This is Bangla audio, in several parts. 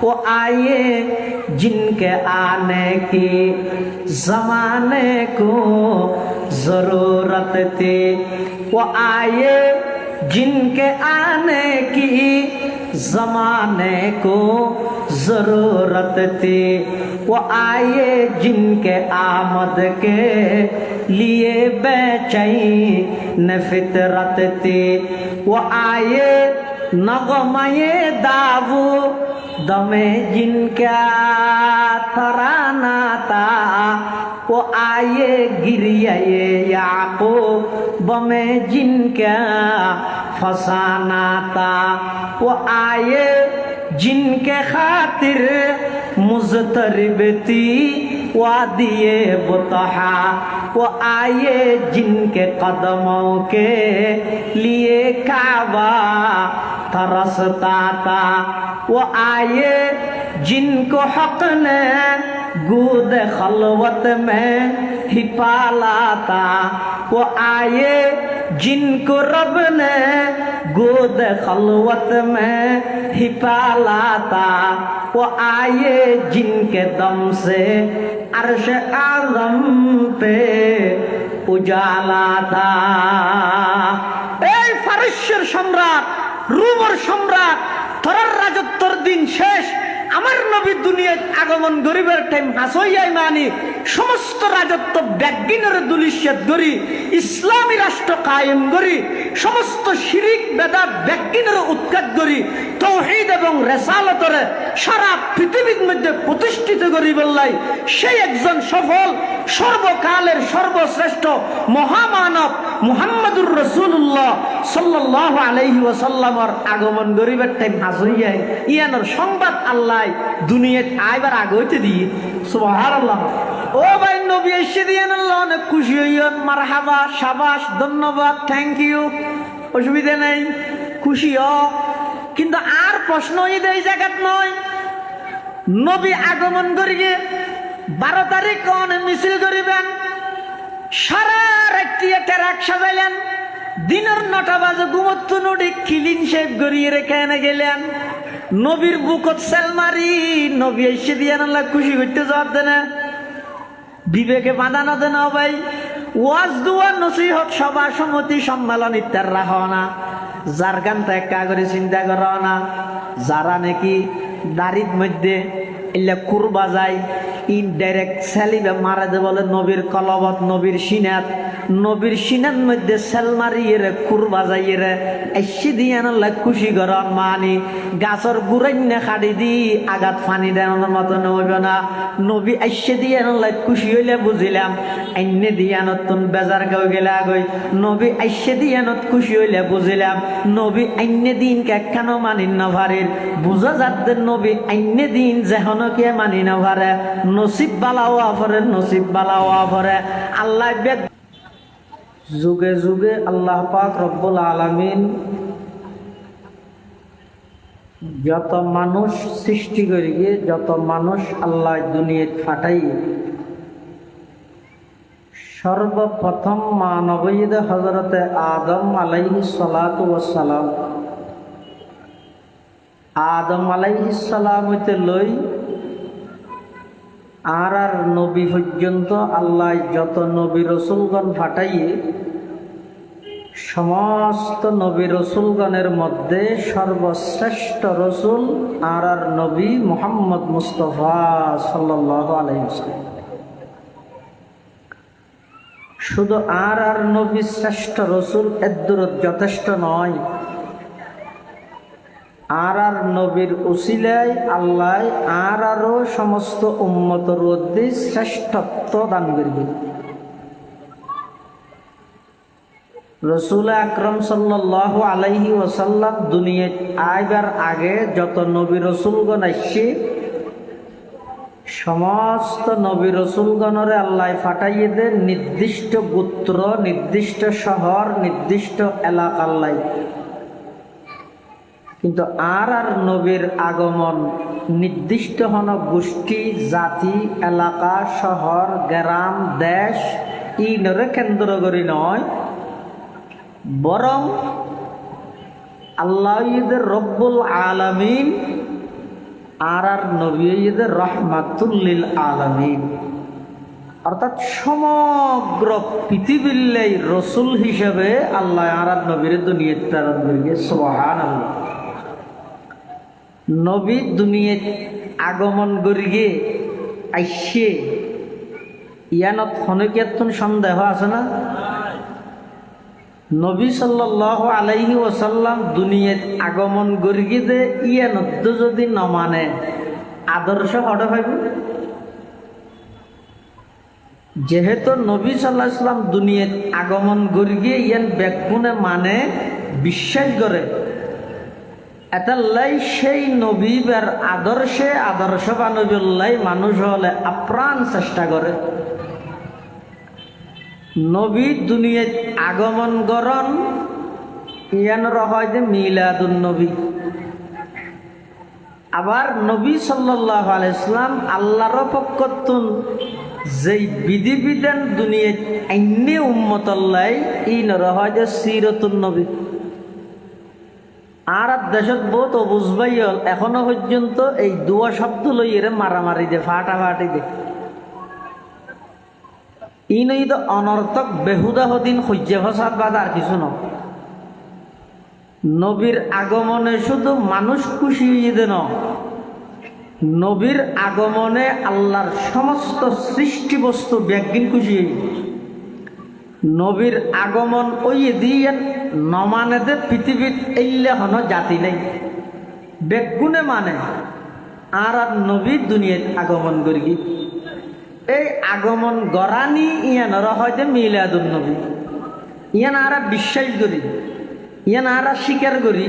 वो आए जिनके आने की जमाने को जरूरत थी। वो आए जिनके आने की जमाने को जरूरत थी। वो आए जिनके आमद के लिए बेचैन फितरत थी। वो आए नगमे दावू दमे जिनका तराना था। वो आए गिरिए याकूब में जिनका फसाना था। वो आए जिनके खातिर मुज़तरिब थी वादिए बुतहा। वो आए जिनके कदमों के लिए काबा तरसता था। वो आए जिनको हक ने गूद खलवत में ही पाला था। वो आए जिनको रब ने गोद खलवत में ही पाला था। वो आए जिनके दम से अर्श आज़म पे उजाला था। এই ফারস্যের সম্রাট, রোমের সম্রাট, তোরার রাজত্বর দিন শেষ। আমার নবী দুনিয়ায় আগমন গরিবের টাইম হাসইয়াই মানি সমস্ত রাজত্ব ব্যাগিনের দুলিশিয়াত গরি ইসলামী রাষ্ট্র কায়েম গরি সমস্ত শিরিক বেদাত ব্যাগিনের উৎখাত গরি তাওহীদ এবং রিসালাতরে সারা পৃথিবীর মধ্যে প্রতিষ্ঠিত করি বললাই সেই একজন সফল সর্বকালের সর্বশ্রেষ্ঠ মহামানব মুহাম্মদুর রাসূলুল্লাহ সাল্লাল্লাহু আলাইহি ওয়াসাল্লামের আগমন গরিবের টাইম হাসইয়াই ইয়ানোর সংবাদ আল্লাহ দুনিয়াতে আইবার আগে হইতে দিয়ে সুবহানাল্লাহ। ও ভাই নবী এসে দিয়েন আল্লাহ অনেক খুশি হইয়েন। মারহাবা, শাবাশ, ধন্যবাদ, থ্যাংক ইউ, অসুবিধা নেই, খুশি হ। কিন্তু আর প্রশ্ন এই জায়গাত নয়। নবী আগমন করিয়ে 12 তারিখ অনেক মিছিল করিবেন, সারা রাত্রি ট্রাক সাজাইলেন, দিনের 9টা বাজে ঘুমত্ত নদী ক্লিন শেভ করিয়ে রেখে এনে গেলেন। নবীর বুকত সেল মারি নবী এসে দিয়ে আল্লাহ খুশি করতে জবাব দেন, বিবেকে বাঁধানো দেন। ভাই ওয়াজ দুয়া নসিহত সভা সমিতি সম্মেলন ইত্যাদি রাখো না, যার গান ত্যাগা করে চিন্তা করো না, যারা নাকি দাড়ির মধ্যে এলে কুরবা যায় ইনডাইরেক্ট সেলিবে মারা দে বলে নবীর কলবত নবীর সিনাত, নবীর সিনার মধ্যে সেল মারিয়ে রে কুরবা যাইয়ে রে এসে দিয়ে আল্লাহ খুশি করন মানি গাছর গুড়াইনে খাড়ি দি আগাত ফানি দেওয়ার মতো নইব না। নবী এসে দিয়ে আল্লাহ খুশি হইলে বুঝিলাম এনে দিয়ে নতুন বেজার গাও গেলে আগই। নবী এসে দিয়ে খুশি হইলে বুঝিলাম নবী এনে দিন কেখানো মানি না ভারের বুঝা যাতে নবী এনে দিন যেহন কে মানি না ভারে নসিব বালাও আফরে নসিব বালাও আফরে আল্লাহ যুগে যুগে আল্লাহ পাক রব্বুল আলামিন যত মানুষ সৃষ্টি করে গিয়ে যত মানুষ আল্লাহ দুনিয়ায় ফাটাই সর্বপ্রথম মানবীদ হযরতে আদম আলাইহিস সালাতু ওয়াস সালাম, আদম আলাইহিস সালাম হইতে লই আর নবী পর্যন্ত আল্লাহ যত নবী রসুলগণ ফাটাইয়ে সমস্ত নবী রসুলগণের মধ্যে সর্বশ্রেষ্ঠ রসুল আর নবী মুহাম্মদ মুস্তাফা সাল্লাল্লাহু আলাইহি ওয়াসাল্লাম। শুধু আর নবী শ্রেষ্ঠ রসুল এর যথেষ্ট নয়, আর নবীর উসিলায় আল্লাহ আরো সমস্ত উম্মতের মধ্যে শ্রেষ্ঠত্ব দান করবে। রাসূল আকরাম সাল্লাল্লাহু আলাইহি ওয়াসাল্লাম দুনিয়ায় আইবার আগে যত নবী রসুলগণ আসছে সমস্ত নবী রসুলগণরে আল্লাহ ফাটাইয়ে দেন নির্দিষ্ট গোত্র, নির্দিষ্ট শহর, নির্দিষ্ট এলাকা আল্লাহ। কিন্তু আর নবীর আগমন নির্দিষ্ট হন গোষ্ঠী, জাতি, এলাকা, শহর, গ্রাম, দেশ ইনরে কেন্দ্র করে নয়, বরং আল্লাহ রব্বুল আলামিন আর নবী রহমাতুল লিল আলামিন, অর্থাৎ সমগ্র পৃথিবীর রসুল হিসেবে আল্লাহ আর নবীর দুনিয়াত প্রেরণ করিয়ে। সুবহানাল্লাহ। নবী দুনিয়াত আগমন করিয়ে আইসে ইয়ানত হনকিয়াতুন সন্দেহ আছে না? নবী সাল্লাল্লাহু আলাইহি ওয়াসাল্লাম দুনিয়াত আগমন করিয়ে দে ইয়ানত যদি নমানে আদর্শ হতে পাইব। যেহেতু নবী সাল্লাল্লাহু আলাইহি ওয়াসাল্লাম দুনিয়াত আগমন করিয়ে ইয়ান ব্যাকুনে মানে বিশ্বাস করে, এটালাই সেই নবীর আদর্শবান নবীল্লাই মানুষ হলে আপ্রাণ চেষ্টা করে। নবী দুনিয়াত আগমন করন ইয়ানোর হয় যে মিলাদুন নবী। আবার নবী সাল্লাল্লাহু আলাইহি ওয়াসাল্লাম আল্লাহর পক্ষতুন যেই বিধিবিধান দুনিয়াত আইনে উম্মতল্লাই ইনর হয় যে সিরতুন নবী। আর দেশত বহুত অবুঝবাই হল এখনো পর্যন্ত এই দুয়া শব্দ লই এর মারামারি দে ফাটাফাটি দে ইনই তো অনর্থক বেহুদা হদিন সহ্য ফসাদ বাদ আর কিছু ন। নবীর আগমনে শুধু মানুষ খুশি হয়ে দেন, নবীর আগমনে আল্লাহর সমস্ত সৃষ্টি বস্তু ব্যাগিন খুশি হয়ে। নবীর আগমন ওই দিয়ে নমানে দে পৃথিবীর এইলে হন জাতি নেই বেগুনে মানে আর নবী দুনিয়াত আগমন করি। এই আগমন গরানি ইয়ানরা হয়তো মিলাদুন নবী। ইয়ান আর বিশ্বাস করি, ইয়ান আর স্বীকার করি।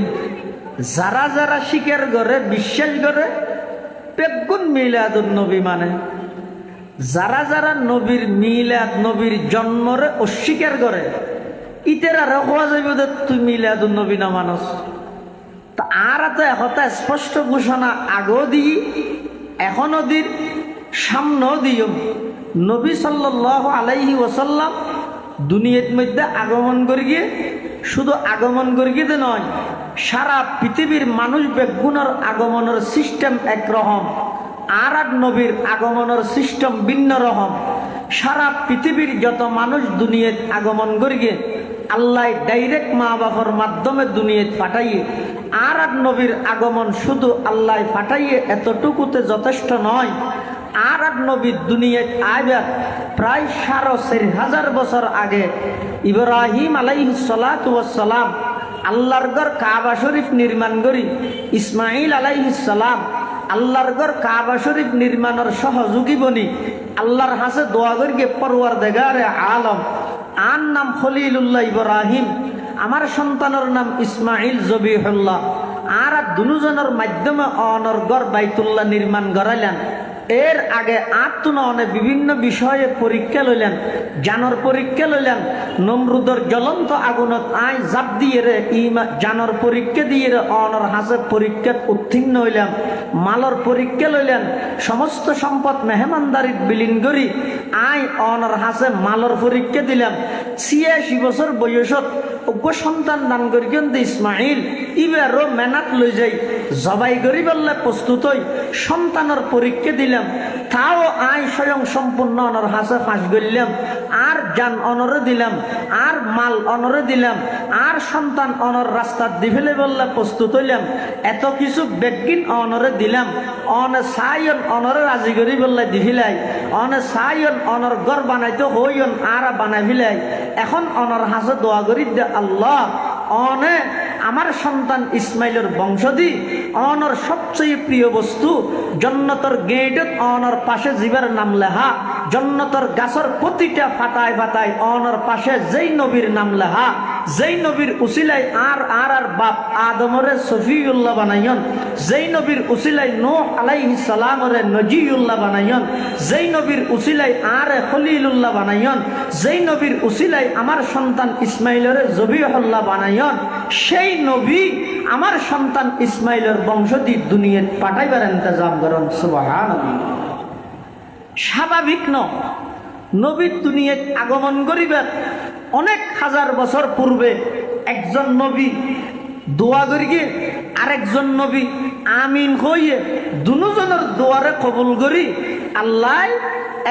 যারা যারা স্বীকার করে বিশ্বাস করে বেগুন মিলাদুন নবী মানে। যারা যারা নবীর মিলাদ নবীর জন্মরে অস্বীকার করে ইতেরা রাখা যাবে যে তুই মিলাদুন নবী না মানুষ। তা আর তো একটা স্পষ্ট ঘোষণা আগেও দিই এখনো দিন সামনেও দিও। নবী সাল্লাল্লাহু আলাইহি ওয়াসাল্লাম দুনিয়ার মধ্যে আগমন করিয়ে শুধু আগমন করিয়ে নয়, সারা পৃথিবীর মানুষ বেগুনের আগমনের সিস্টেম একরকম, আর নবীর আগমনের সিস্টেম ভিন্ন রকম। সারা পৃথিবীর যত মানুষ দুনিয়াত আগমন করিয়ে আল্লাহ ডাইরেক্ট মা বাবার মাধ্যমে দুনিয়াত পাঠাইয়ে, আর নবীর আগমন শুধু আল্লাহ পাঠাইয়ে এতটুকুতে যথেষ্ট নয়। আর নবী দুনিয়াত আইবার প্রায় ৪,৫০০ বছর আগে ইব্রাহিম আলাইহিস সালাতু ওয়াস সালাম আল্লাহর ঘর কাবা শরীফ নির্মাণ করি, ইসমাইল আলাইহিস সালাম আল্লাহর ঘর কাবা শরীফ নির্মাণের সহযোগী বনি আল্লাহর হাসে দোয়া করিয়ে পরওয়ারদিগারে আলম আর নাম খলিলুল্লাহ ইব্রাহিম, আমার সন্তানের নাম ইসমাইল জবিহুল্লাহ। আর দুজনের মাধ্যমে অনর ঘর বাইতুল্লাহ নির্মাণ করাইলেন। এর আগে অনেক বিভিন্ন বিষয়ে পরীক্ষা লইলেন, জানর পরীক্ষা লইলেন। নমরুদর জ্বলন্ত আগুনত আয় জাপ দিয়ে রে জানর পরীক্ষা দিয়ে রে অনর হাসে পরীক্ষা উত্তীর্ণ হইলাম। মালর পরীক্ষা লইলেন, সমস্ত সম্পদ মেহমানদারিত বিলীন করি আয় অনর হাসে মালর পরীক্ষা দিলাম। ৮৬ বছর বয়সত অজ্ঞ সন্তান দান করি কিন্তু ইসমাইল ইবারও মেনাত লই যাই জবাই করি বললে প্রস্তুত হই সন্তানের পরীক্ষা দিলাম। তাও আয় স্বয়ং সম্পূর্ণ অনর হাসে ফাঁস করলাম, আর জান অনরে দিলাম, আর মাল অনরে দিলাম, আর সন্তান অনর রাস্তার দিফেলে বললে প্রস্তুত হইলাম। এত কিছু বেগিন অনরে দিলাম, অনে সাইন অনরে রাজি করি বললে দিফিলাই, অনে সাইন অনর ঘর বানাইতে হইন আর বানাই ফিলাই। এখন অনর হাসে দোয়া করি দে আল্লাহ অনে আমার সন্তান ইসমাইলের বংশধি অনর সবচেয়ে প্রিয় বস্তু জন্নতর গেটত অনর পাশে জীবের নাম লেহা, জন্নতর গাছর প্রতিটা ফাটায় ফাটায় অনর পাশে যেই নবীর নাম লেহা, যেই নবীর উসিলাই আর বাপ আদমরে সফিউল্লাহ বানাইন, যেই নবীর উসিলাই নূহ আলাইহিস সালামরে নজিউল্লাহ বানাইন, যেই নবীর উসিলাই আর খলিলুল্লাহ বানাইন, যেই নবীর উসিলাই আমার সন্তান ইসমাইলরে জবিহুল্লাহ বানাইন, সেই নবী আমার সন্তান ইসমাইলের বংশধি দুনিয়ার পাঠাইবার ইন্তজাম করেন। সুবহানাল্লাহ। স্বাভাবিক ন নবীর দুনিয়ায় আগমন করিবার অনেক হাজার বছর পূর্বে একজন নবী দোয়া করিয়ে আরেকজন নবী আমিন কইয়ে দুজনের দোয়ারে কবুল করি আল্লাহ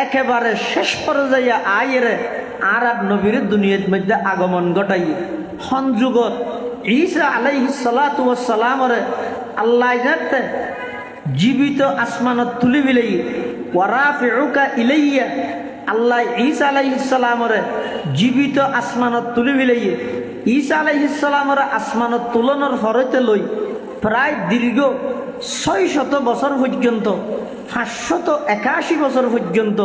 একেবারে শেষ পর্যায়ে আয়েরে আর নবীর দুনিয়ার মধ্যে আগমন ঘটাইয়ে সংযুগত ঈসা আলাইহিস সালাতু ওয়াস সালামরে আল্লাহ জানতে জীবিত আসমানত তুলি বিলাই ওয়ারাফিউকা ইলাইয়া আল্লাহ ঈসা আলাইহিস সালামরে জীবিত আসমানত তুলি বিলাই ঈসা আলাইহিস সালামরে আসমানত তুলনার ফরতে লই প্রায় দীর্ঘ 600 বছর পর্যন্ত 581 বছর পর্যন্ত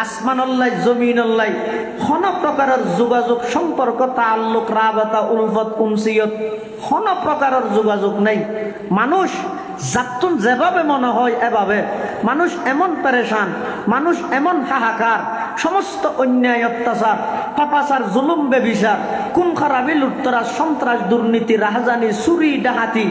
আসমান আল্লাহ জমিন আল্লাহ কোন প্রকারের যোগাযোগ সম্পর্ক তাল্লুক রাবাতা উলফত উনসিয়ত কোন প্রকারের যোগাযোগ নাই। মানুষ যাতুন যেভাবে মনে হয় এভাবে মানুষ এমন পেরেশান, মানুষ এমন হাহাকার, সমস্ত অন্যায় অত্যাচার পাপাচার জুলুম বেবিচার কোন খারাপি লুটতরাজ সন্ত্রাস দুর্নীতি রাহাজানি চুরি ডাহাতি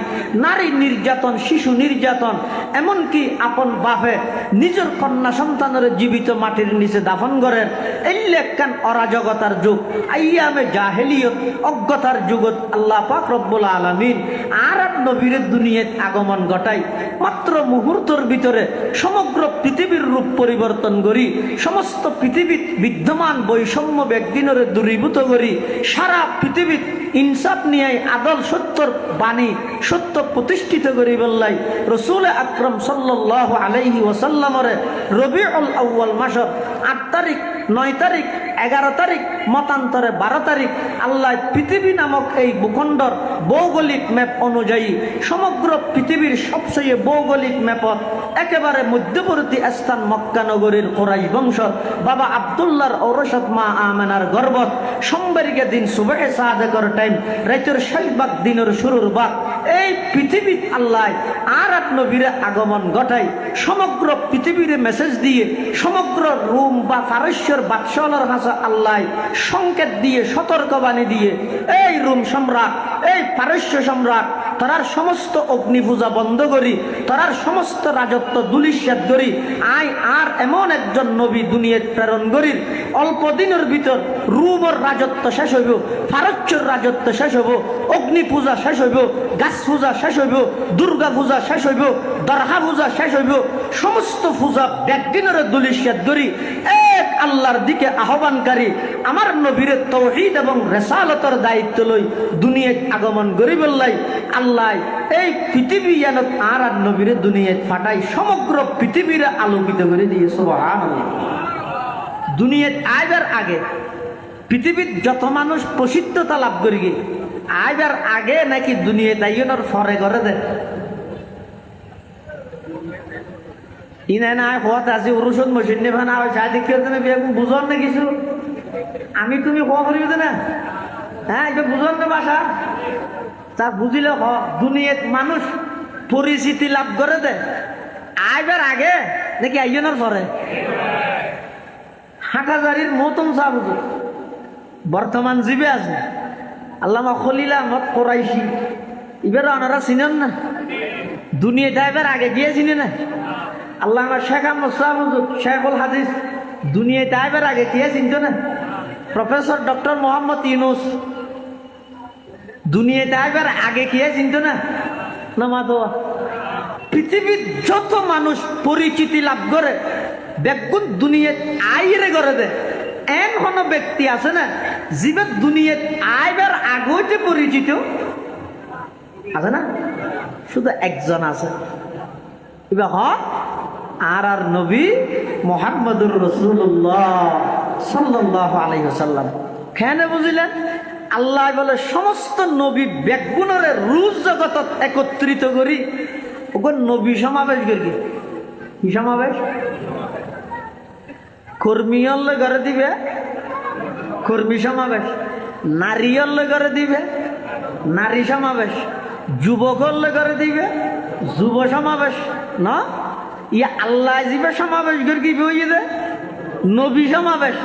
নারী নির্যাতন শিশু নির্যাতন এমনকি আপন বাপে নিজের কন্যা সন্তানের জীবিত মাটির নিচে দাফন করেন এল্লেকান অরাজকতার যুগ আইয়ামে জাহেলিয়ত অজ্ঞতার যুগত আল্লাহ পাক রব্বুল আলামিন আর নবীর দুনিয়াত আগমন ঘটাই মাত্র মুহূর্তের ভিতরে সমগ্র পৃথিবীর রূপ পরিবর্তন করি সমস্ত পৃথিবীত বিদ্যমান বৈষম্য ব্যক্তিনরে দূরীভূত করি সারা পৃথিবীত ইনসাফ নিয়ে আদল সত্যর বাণী সত্য প্রতিষ্ঠিত করি বললাই রসুল আকরম সাল্লাল্লাহু আলাইহি ওয়াসাল্লামরে রবিউল আউয়াল মাসের 8 তারিখ 9 তারিখ 11 তারিখ মতান্তরে 12 তারিখ আল্লাহ পৃথিবী নামক এই ভূখণ্ডর ভৌগোলিক ম্যাপ অনুযায়ী সমগ্র পৃথিবীর সবচেয়ে ভৌগোলিক ম্যাপত একেবারে মধ্যবর্তী স্থান মক্কা নগরীর কুরাইশ বংশ বাবা আব্দুল্লাহর ঔরসত মা আমেনার গর্ভত সোমবারিকে দিন সুবহে সাদেকর টাইম রাতের শেষভাগ দিনের শুরুর ভাগ এই পৃথিবীত আল্লাহ আর এক নবীর আগমন ঘটাই সমগ্র পৃথিবীর মেসেজ দিয়ে সমগ্র রোম বা ফারস্যের বাদশাহর কাছে আল্লাহ সংকেত দিয়ে সতর্কবাণী দিয়ে এই রোম সম্রাট এই ফারস্য সম্রাট তার সমস্ত অগ্নি পূজা বন্ধ করি তার সমস্ত রাজত্ব দুলিশ্বাদ করি আই আর এমন একজন নবী দুনিয়াত প্রেরণ করি অল্প দিনের ভিতর রোমের রাজত্ব শেষ হইব ফারস্যের রাজত্ব শেষ হইব অগ্নি পূজা শেষ হইব গাছ পূজা শেষ হইব দুর্গা পূজা শেষ হইব দরহা পূজা শেষ হইব সমস্ত পূজা ব্যক্তিনের দুলিশ্বাদ করি এক আল্লাহর দিকে আহ্বানকারী আমার নবীর তাওহীদ এবং রিসালাতের দায়িত্ব লই দুনিয়াত আগমন করি বললাই আল্লাহ এই পৃথিবী যেন আর নবীর দুনিয়াত ফাটাই সমগ্র পৃথিবীর আলোকিত করে দিয়ে সুবহানাল্লাহ। দুনিয়াত আইবার আগে পৃথিবীর যত মানুষ প্রসিদ্ধতা লাভ করি আইবার আগে নাকি দুনিয়াত আইনের ফরে করে দেয় ইনাই না হত আজি উরুষণ মসজিদ নেবা না হয় শাদি খেলতে না বিয়ে বুঝন না কিছু আমি তুমি হওয়া করিব না হ্যাঁ এটা বুঝন না বাসা তা বুঝিলে দুনিয়াত মানুষ পরিচিতি লাভ করে দে আইবার আগে নাকি আইজনের পরে হাঁটাজারির মতন চা বুঝো বর্তমান জীবে আছে আল্লামা খলিল আহমদ কোরাইশি এবার ওনারা চিনেন না দুনিয়াতে এবার আগে গিয়ে চিনে না আল্লামা শেখ আহমদ সাহুজুর শেখুল হাদিস দুনিয়াতে এবার আগে গিয়ে চিনত না প্রফেসর ডক্টর মোহাম্মদ ইউনুস দুনিয়াতে এবার আগে গিয়ে চিনত না নামা দোয়া পৃথিবীর যত মানুষ পরিচিতি লাভ করে বেগুন দুনিয়াত আইরে করে দে এন কোনো ব্যক্তি আছে না যিবে দুনিয়াত আইবার আগতে পরিচিত আছে না শুধু একজন আছে এবার আর নবী মুহাম্মদুর রাসূলুল্লাহ সাল্লাল্লাহু আলাইহি ওয়াসাল্লাম কেন বুঝলেন আল্লাহ বলে সমস্ত নবী বেগুনরে রুজ জগতত একত্রিত করি ওগো নবী সমাবেশ করি কি সমাবেশ কর্মীয়লে করে দিবে কর্মী সমাবেশ নারীয়লে করে দিবে নারী সমাবেশ যুবকলে করে দিবে যুব সমাবেশ না ইয়া আল্লাহ জিবে সমাবেশ করে কি বইয়ে দে নবী সমাবেশ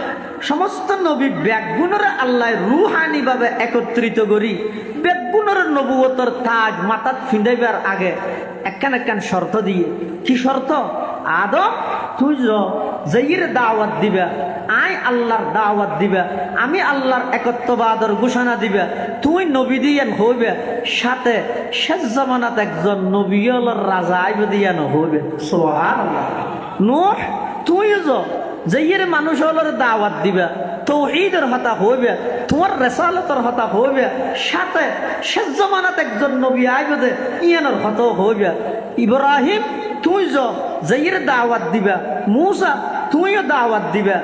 সমস্ত নবী বেগুনের আল্লাহ রুহানি ভাবে একত্রিত করি বেগুনের নবুয়তর তাজ মাথাত ফিন্দাইবার আগে একখান একখান শর্ত দিয়ে কি শর্ত আদম তুই যাইয়ের দাওয়াত দিবা আই আল্লাহর দাওয়াত দিবা, আমি আল্লাহর একত্ববাদের ঘোষণা দিবা, তুই নবী দিয়ান হইবে, সাথে শেষ জামানাত একজন নবীর রাজা আইব দিয়ান হইবে। সুবহানাল্লাহ। নূহ তুই যেইয়ের মানুষ হলোর দাওয়াত দিবা, তাওহীদের হতা হইবে, তোমার রিসালাতের হতা হইবে, সাথে শেষ জামানাত একজন নবী আইব দে ইয়ানোর হতা হইবে। ইব্রাহিম তুই যেইয়ের দাওয়াত দিবা, মূসা তুইও দাওয়াত দিবা,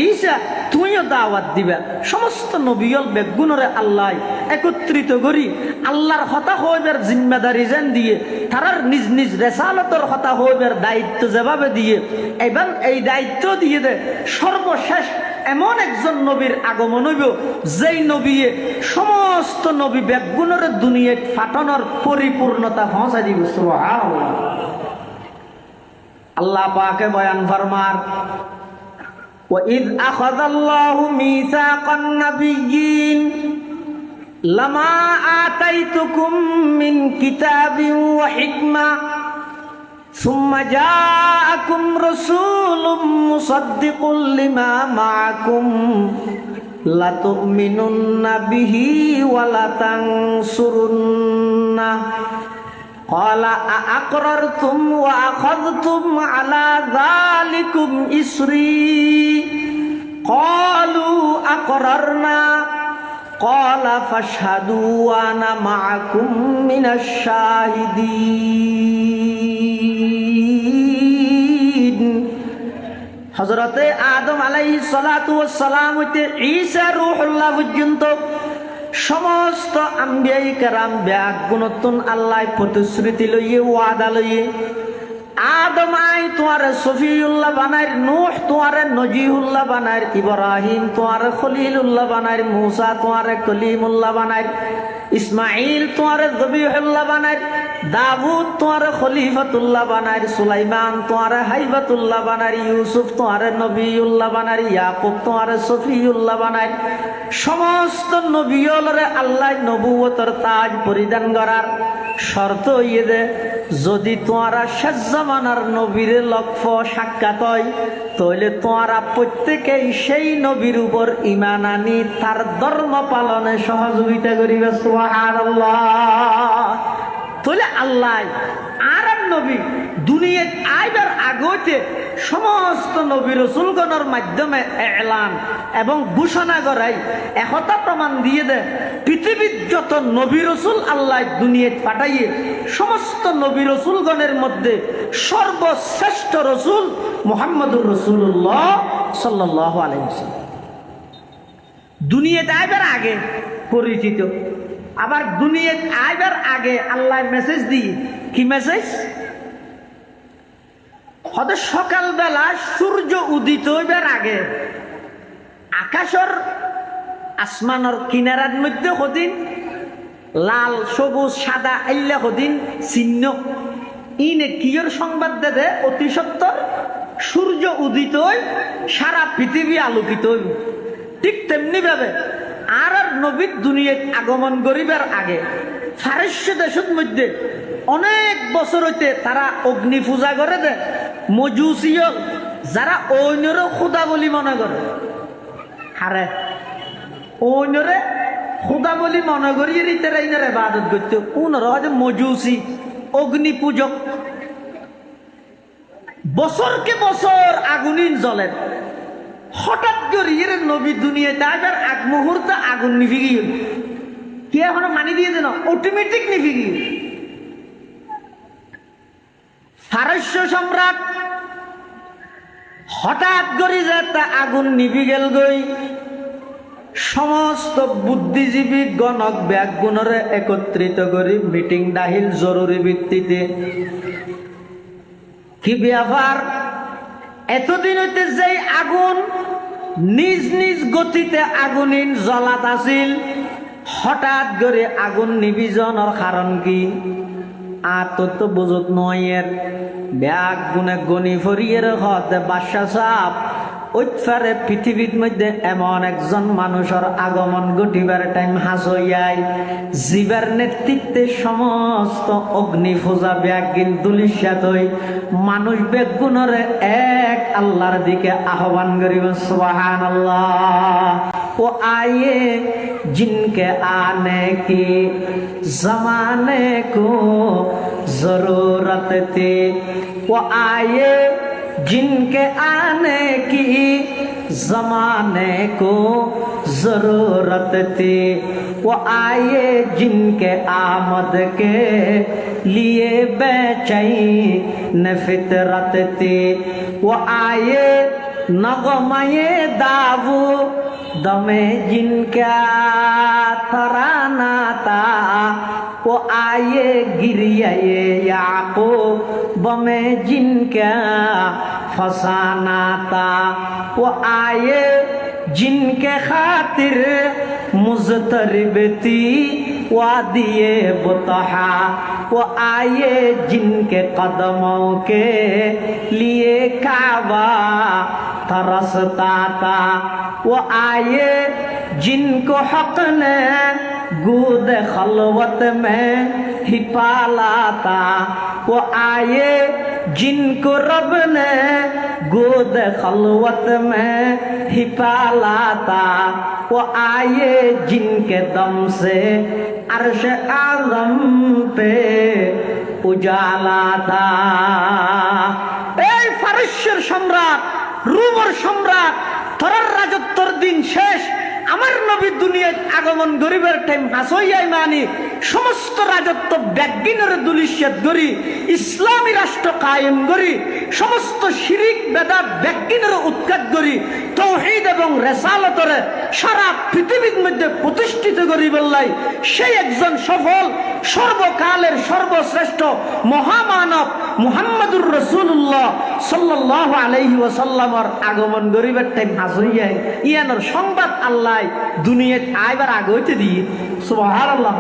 ঈসা তুইও দাওয়াত দিবা। সমস্ত নবীল বেগুনরে আল্লাহ একত্রিত করি আল্লাহর হতা হইবার জিম্মেদারি যেন দিয়ে, তারার নিজ নিজ রেসালতর হতা হইবার দায়িত্ব যেভাবে দিয়ে, এবার এই দায়িত্ব দিয়ে দে সর্বশেষ এমন একজন নবীর আগমন হইব, যেই নবীয়ে সমস্ত নবী বেগুনরে দুনিয়া ফাটানোর পরিপূর্ণতা পৌঁছা দিব। সুবহানাল্লাহ। আল্লাহ পাকে বয়ান ফরমার, وَإِذْ أَخَذَ اللَّهُ مِيثَاقَ النَّبِيِّينَ لَمَا آتَيْتُكُم مِّن كِتَابٍ وَحِكْمَةٍ ثُمَّ جَاءَكُمْ رَسُولٌ مُصَدِّقٌ لِّمَا مَعَكُمْ لَتُؤْمِنُنَّ بِهِ وَلَتَنصُرُنَّهُ قال أأقررتم وأخذتم على ذلكم إصري قالوا أقررنا قال فاشهدوا وأنا معكم من الشاهدين। হযরতে আদম আলাইহিস সালাতু ওয়াস সালাম হইতে ঈসা রূহুল্লাহ পর্যন্ত সমস্ত আম্বিয়াই কেরাম ব্যাগ গুণতুন আল্লাহ প্রতিশ্রুতি লইয়ে ওয়াদা লইয়ে, আদম আই তোমারে সফিউল্লাহ বানাইর, নূহ তোমারে নজিহুল্লাহ বানাইর, ইব্রাহিম তোমারে খলিলুল্লাহ বানাইর, মূসা তোমারে কলিমুল্লাহ বানাইর, ইসমাইল তোমারে যবিহুল্লাহ বানাইর, দাউদ তোমারে খলিফাতুল্লাহ বানাইর, সুলাইমান তোমারে হাইবাতুল্লাহ বানাইর, ইউসুফ তোমারে নবিউল্লাহ বানাইর, ইয়াকুব তোমারে সফিউল্লাহ বানাইর। সমস্ত নবীলরে আল্লাহ নবুয়তর তাজ পরিধান করার শর্ত ইয়ে দে, যদি তোমারা শেষ জামানার নবীর লক্ষ্য সাক্ষাৎ হয়, তাহলে তোমারা প্রত্যেকেই সেই নবীর উপর ঈমান আনি তার ধর্ম পালনে সহযোগিতা করিবে। সুবহানাল্লাহ। তাহলে আল্লাহ আর নবী দুনিয়ায় আইবার আগতে সমস্ত নবী রসুলগণের মাধ্যমে এলান এবং ঘোষণা করাই একতা প্রমাণ দিয়ে দেয়, পৃথিবীর যত নবী রসুল আল্লাহ দুনিয়ায় পাঠাইয়ে সমস্ত নবী রসুলগণের মধ্যে সর্বশ্রেষ্ঠ রসুল মুহাম্মদুর রাসূলুল্লাহ সাল্লাল্লাহু আলাইহি ওয়াসাল্লাম। দুনিয়াতে আইবার আগে পরিচিত, আবার দুনিয়াতে আইবার আগে আল্লাহ মেসেজ দিয়ে, কি মেসেজ? হয়তো সকালবেলা সূর্য উদিত হইবার আগে আকাশের আসমানের কিনারার মধ্যে হদিন লাল সবুজ সাদা আইলা হদিন চিহ্ন ইনে কিয়র সংবাদ দে অতি সত্তর সূর্য উদিত হই সারা পৃথিবী আলোকিত হইব। ঠিক তেমনি ভাবে আর নবীর দুনিয়ায় আগমন করিবার আগে ফারস্য দেশের মধ্যে অনেক বছর হইতে তারা অগ্নি পূজা করে দে, মজুসিয় যারা অন্যরে খুদা বলি মনে করে, হারে অন্যরে খুদা বলি মনে করি রিতেরা ইনারে ইবাদত করতে, উনারা হয়তো মজুসি অগ্নি পূজক। বছরকে বছর আগুনিন জ্বলেন, হঠাৎ করে এর নবী দুনিয়াতে আবার এক মুহূর্তে আগুন নিভে গিয়ে কি এখনো পানি দিয়ে দেন অটোমেটিক নিভে গিয়ে। ফারস্য সম্রাট হঠাৎ করে যে তা আগুন নিভে গেল গই, সমস্ত বুদ্ধিজীবী গণক ব্যাগুণরে একত্রিত করে মিটিং ডাহিল জরুরি ভিত্তিতে। কি ব্যাপার? এতদিন হইতে যে আগুন নিজ নিজ গতিতে আগুনিন জ্বলাত আছিল, হঠাৎ করে আগুন নিবিজনের কারণ কি? আর তো বুঝত নয় এর ব্যাগ গুনে গনি ফরিয়ের হতে বাদশা সাহেব ওইফারে পৃথিবীর মধ্যে এমন একজন মানুষের আগমন ঘটিবার টাইম হাসইয়াই জীবের নেতৃত্বে সমস্ত অগ্নি পূজা ব্যাগিন দুলিশাত হই মানুষ বেগুণরে এক আল্লাহর দিকে আহ্বান করিব সুবহানাল্লাহ। ও আয়ে জিনকে আনে কি জমানে কো জরুরত থी वो आए जिनके आने की जमाने को जरूरत थी वो आए जिनके आमद के लिए बेचैन फितरत थी वो आए नगमये दावू दमे जिनका तराना था वो आए गिरिया याकूब में जिनका फसाना था वो आए जिनके खातिर मुज़तरिब थी वादिये बुतहा वो आए जिनके कदमों के लिए काबा तरसता था वो आए जिनको हक ने गूद खलवत में ही पाला था वो आए जिनको रब ने गोद खलवत में ही पाला था वो आए जिनके दम से अर्श आज़म पे उजाला था। এই ফারস্যের সম্রাট রোমের সম্রাট তোরার রাজত্বর দিন শেষ আমার নবী দুনিয়ায় আগমন গরিবের টাইম হাসইয়াই মানি সমস্ত রাজত্ব ব্যাগিনের দুলিশাত গরি ইসলামী রাষ্ট্র কায়েম গরি সমস্ত শিরিক বেদাত ব্যাগিনের উৎখাত গরি তাওহীদ এবং রিসালাতরে সারা পৃথিবীর মধ্যে প্রতিষ্ঠিত করি বললাই সেই একজন সফল সর্বকালের সর্বশ্রেষ্ঠ মহামানব মুহাম্মদুর রাসূলুল্লাহ সাল্লাল্লাহু আলাইহি ওয়াসাল্লামের আগমন গরিবের টাইম হাসইয়াই ইয়ানোর সংবাদ আল্লাহ দুনিয়ায় আইবার আগে হইতে দিয়ে সুবহানাল্লাহ।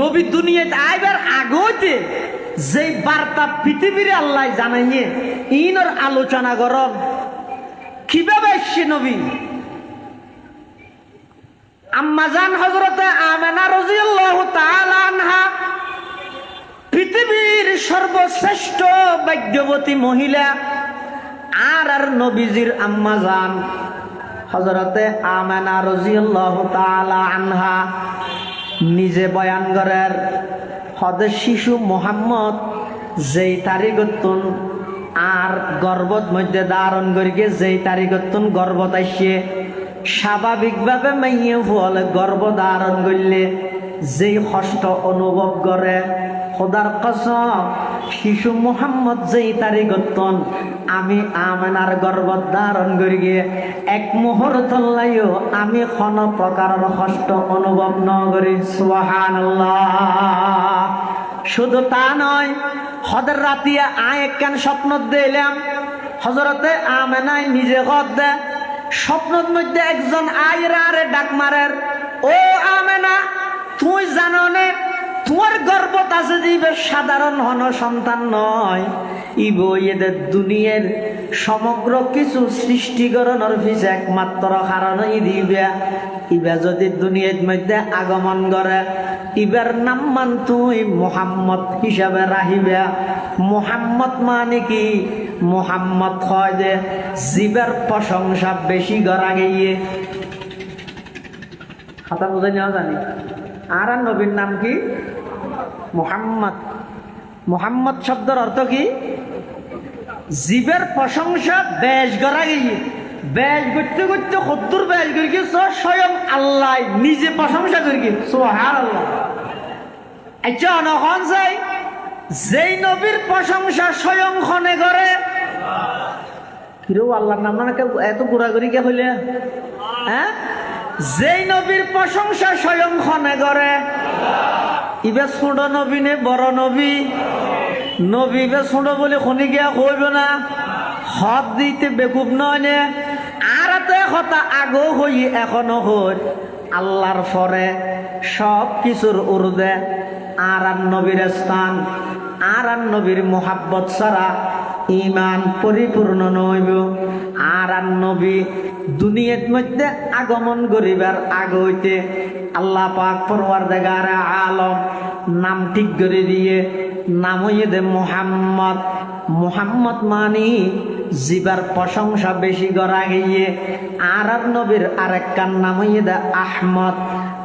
নবী দুনিয়ায় আইবার আগে হইতে যে বার্তা পৃথিবীর আল্লাহ জানাইয়ে ইনর আলোচনা করব কিভাবে এসছে নবী। আম্মাজান হযরতে আমেনা রাদিয়াল্লাহু তাআলা আনহা পৃথিবীর সর্বশ্রেষ্ঠ ভাগ্যবতী মহিলা আর নবীজির আম্মাজান হযরতে আমেনা রাদিয়াল্লাহু তাআলা আনহা নিজে বয়ান করেন হদে শিশু মোহাম্মদ যেই তারিখতুন আর গর্ভত মধ্যে ধারণ করিকে যেই তারিখতুন গর্ভত আসছে স্বাভাবিকভাবে মাইয়ে ফলে গর্ভ ধারণ করলে যেই কষ্ট অনুভব করে খোদার কসম শিশু মোহাম্মদ যেই তারিখতন আমি আমেনার গর্ভ ধারণ করি গিয়ে এক মুহূর্ত লাইও আমি কোন প্রকারের কষ্ট অনুভব ন করি সুবহানাল্লাহ। শুধু তা নয় হদের রাতিয়া আয় একখান স্বপ্ন দিলাম হযরতে আমেনাই নিজে কদ দে স্বপ্নের মধ্যে একজন আয়রা আরে ডাক মারের ও আমেনা তুই জানো নে তোমার গর্ভত আছে যে সাধারণ হন সন্তান নয় ইব এদের দুনিয়ার সমগ্র কিছু সৃষ্টিকরণের পিছে একমাত্র কারণ দিবা ইবা যদি দুনিয়ার মধ্যে আগমন করে ইবার নাম মান তুই মুহাম্মদ হিসাবে রাহিবা। মুহাম্মদ মানে কি মুহাম্মদ হয় যে জীবের প্রশংসা বেশি করা গিয়ে কথা বুঝে নেওয়া জানি। আর নবীর নাম কি মুহাম্মদ। মুহাম্মদ শব্দের অর্থ কি জীবের প্রশংসা বেশ করা গিয়ে বেশ করতে করতে কদ্দুর বেশ করে গিয়েছ স্বয়ং আল্লাহ নিজে প্রশংসা করে গিয়ে সুবহানাল্লাহ। আচ্ছা অনখন যাই যেই নবীর প্রশংসা স্বয়ং খনে করে কিরো আল্লাহর নাম না এত ঘোরাঘুরি কে হইলে হ্যাঁ যেই নবীর প্রশংসা স্বয়ং খনে করে ইবে ছোট নবী নে বড় নবী নবী বে ছোট বলে খনি গিয়া কইব না হদ দিতে বেকুব নয় নে আর কথা আগো হই এখনো হই আল্লাহর পরে সব কিছুর উর্দে আর নবীর স্থান আর নবীর মোহাব্বত ছাড়া ইমান পরিপূর্ণ নইব। আর নবী দুনিয়ার মধ্যে আগমন করিবার আগে হইতে আল্লাহ পাক পরওয়ারদিগার আলম নাম ঠিক করে দিয়ে নাম হইয়ে দে মুহাম্মদ। মুহাম্মদ মানি জিবার প্রশংসা বেশি করা গিয়ে। আর নবীর আরেকটার নাম হইয়ে দে আহমদ।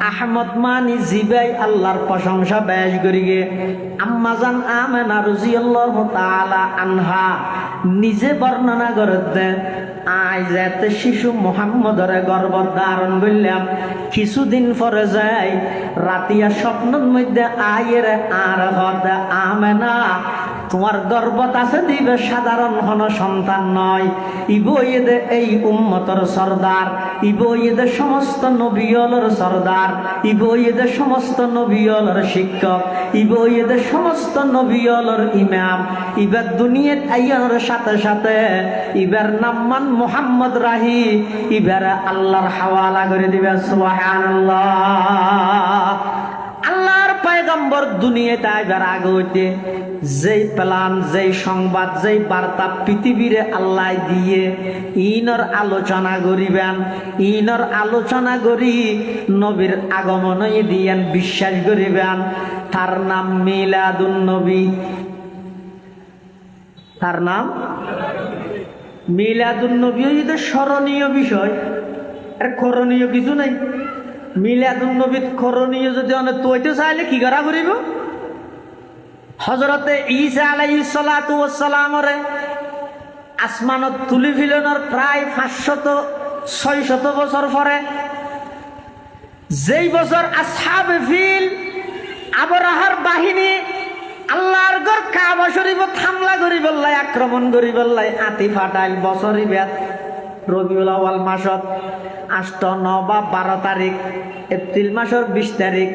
আহমদ মানি জিবাই আল্লাহর প্রশংসা বেশ করি গে। আম্মাজান আমেনা রাদিয়াল্লাহু তাআলা আনহা নিজে বর্ণনা করতে আই যাতে শিশু মুহাম্মদরে গর্ভ ধারণ করলাম, কিছুদিন পরে যাই রাতিয়া স্বপ্নের মধ্যে আয়ের আর হতে আমেনা তোমার গর্ভত আছে দিবে সাধারণ কোন সন্তান নয়, ইবো এদে এই উম্মতর সরদার, ইবো এদে সমস্ত নবিয়লর সরদার, ইবো এদে সমস্ত নবিয়লর শিক্ষক, ইবো এদে সমস্ত নবিয়লর ইমাম। ইবার দুনিয়াত আইয়ার সাথে সাথে ইবার নাম্মান মুহাম্মদ রাহি ইবার আল্লাহর হাওয়ালা করে দিবে। সুবহানাল্লাহ। আল্লাহর পয়গম্বর দুনিয়াতে আইবার আগে হইতে যেই প্লান, যেই সংবাদ, যেই বার্তা পৃথিবীরে আল্লাহ দিয়ে ইনর আলোচনা করিবেন, ইনর আলোচনা করি নবীর আগমন দিয়েন বিশ্বাস করিবেন। তার নাম মিলাদুন নবী। তার নাম মিলাদুন নবী। এটা স্মরণীয় বিষয়, আর করণীয় কিছু নাই। মিলাদুন নবী করণীয় যদি অনেক তৈতে চাইলে কি করা করিব? হযরতে ঈসা আলাইহিস সালাতু ওয়াস সালামরে আসমানত তুলি ফিলনের প্রায় 500-600 বছর পরে, যেই বছর আসহাবে ফিল আবরাহার বাহিনী আল্লাহর ঘর কাবা শরীফত হামলা করি বললাই, আক্রমণ করি বললাই, আতি ফাটাইল বছরই বেত রবিউল আউয়াল মাসত 8, 9 বা 12 তারিখ এপ্রিল মাসের 20 তারিখ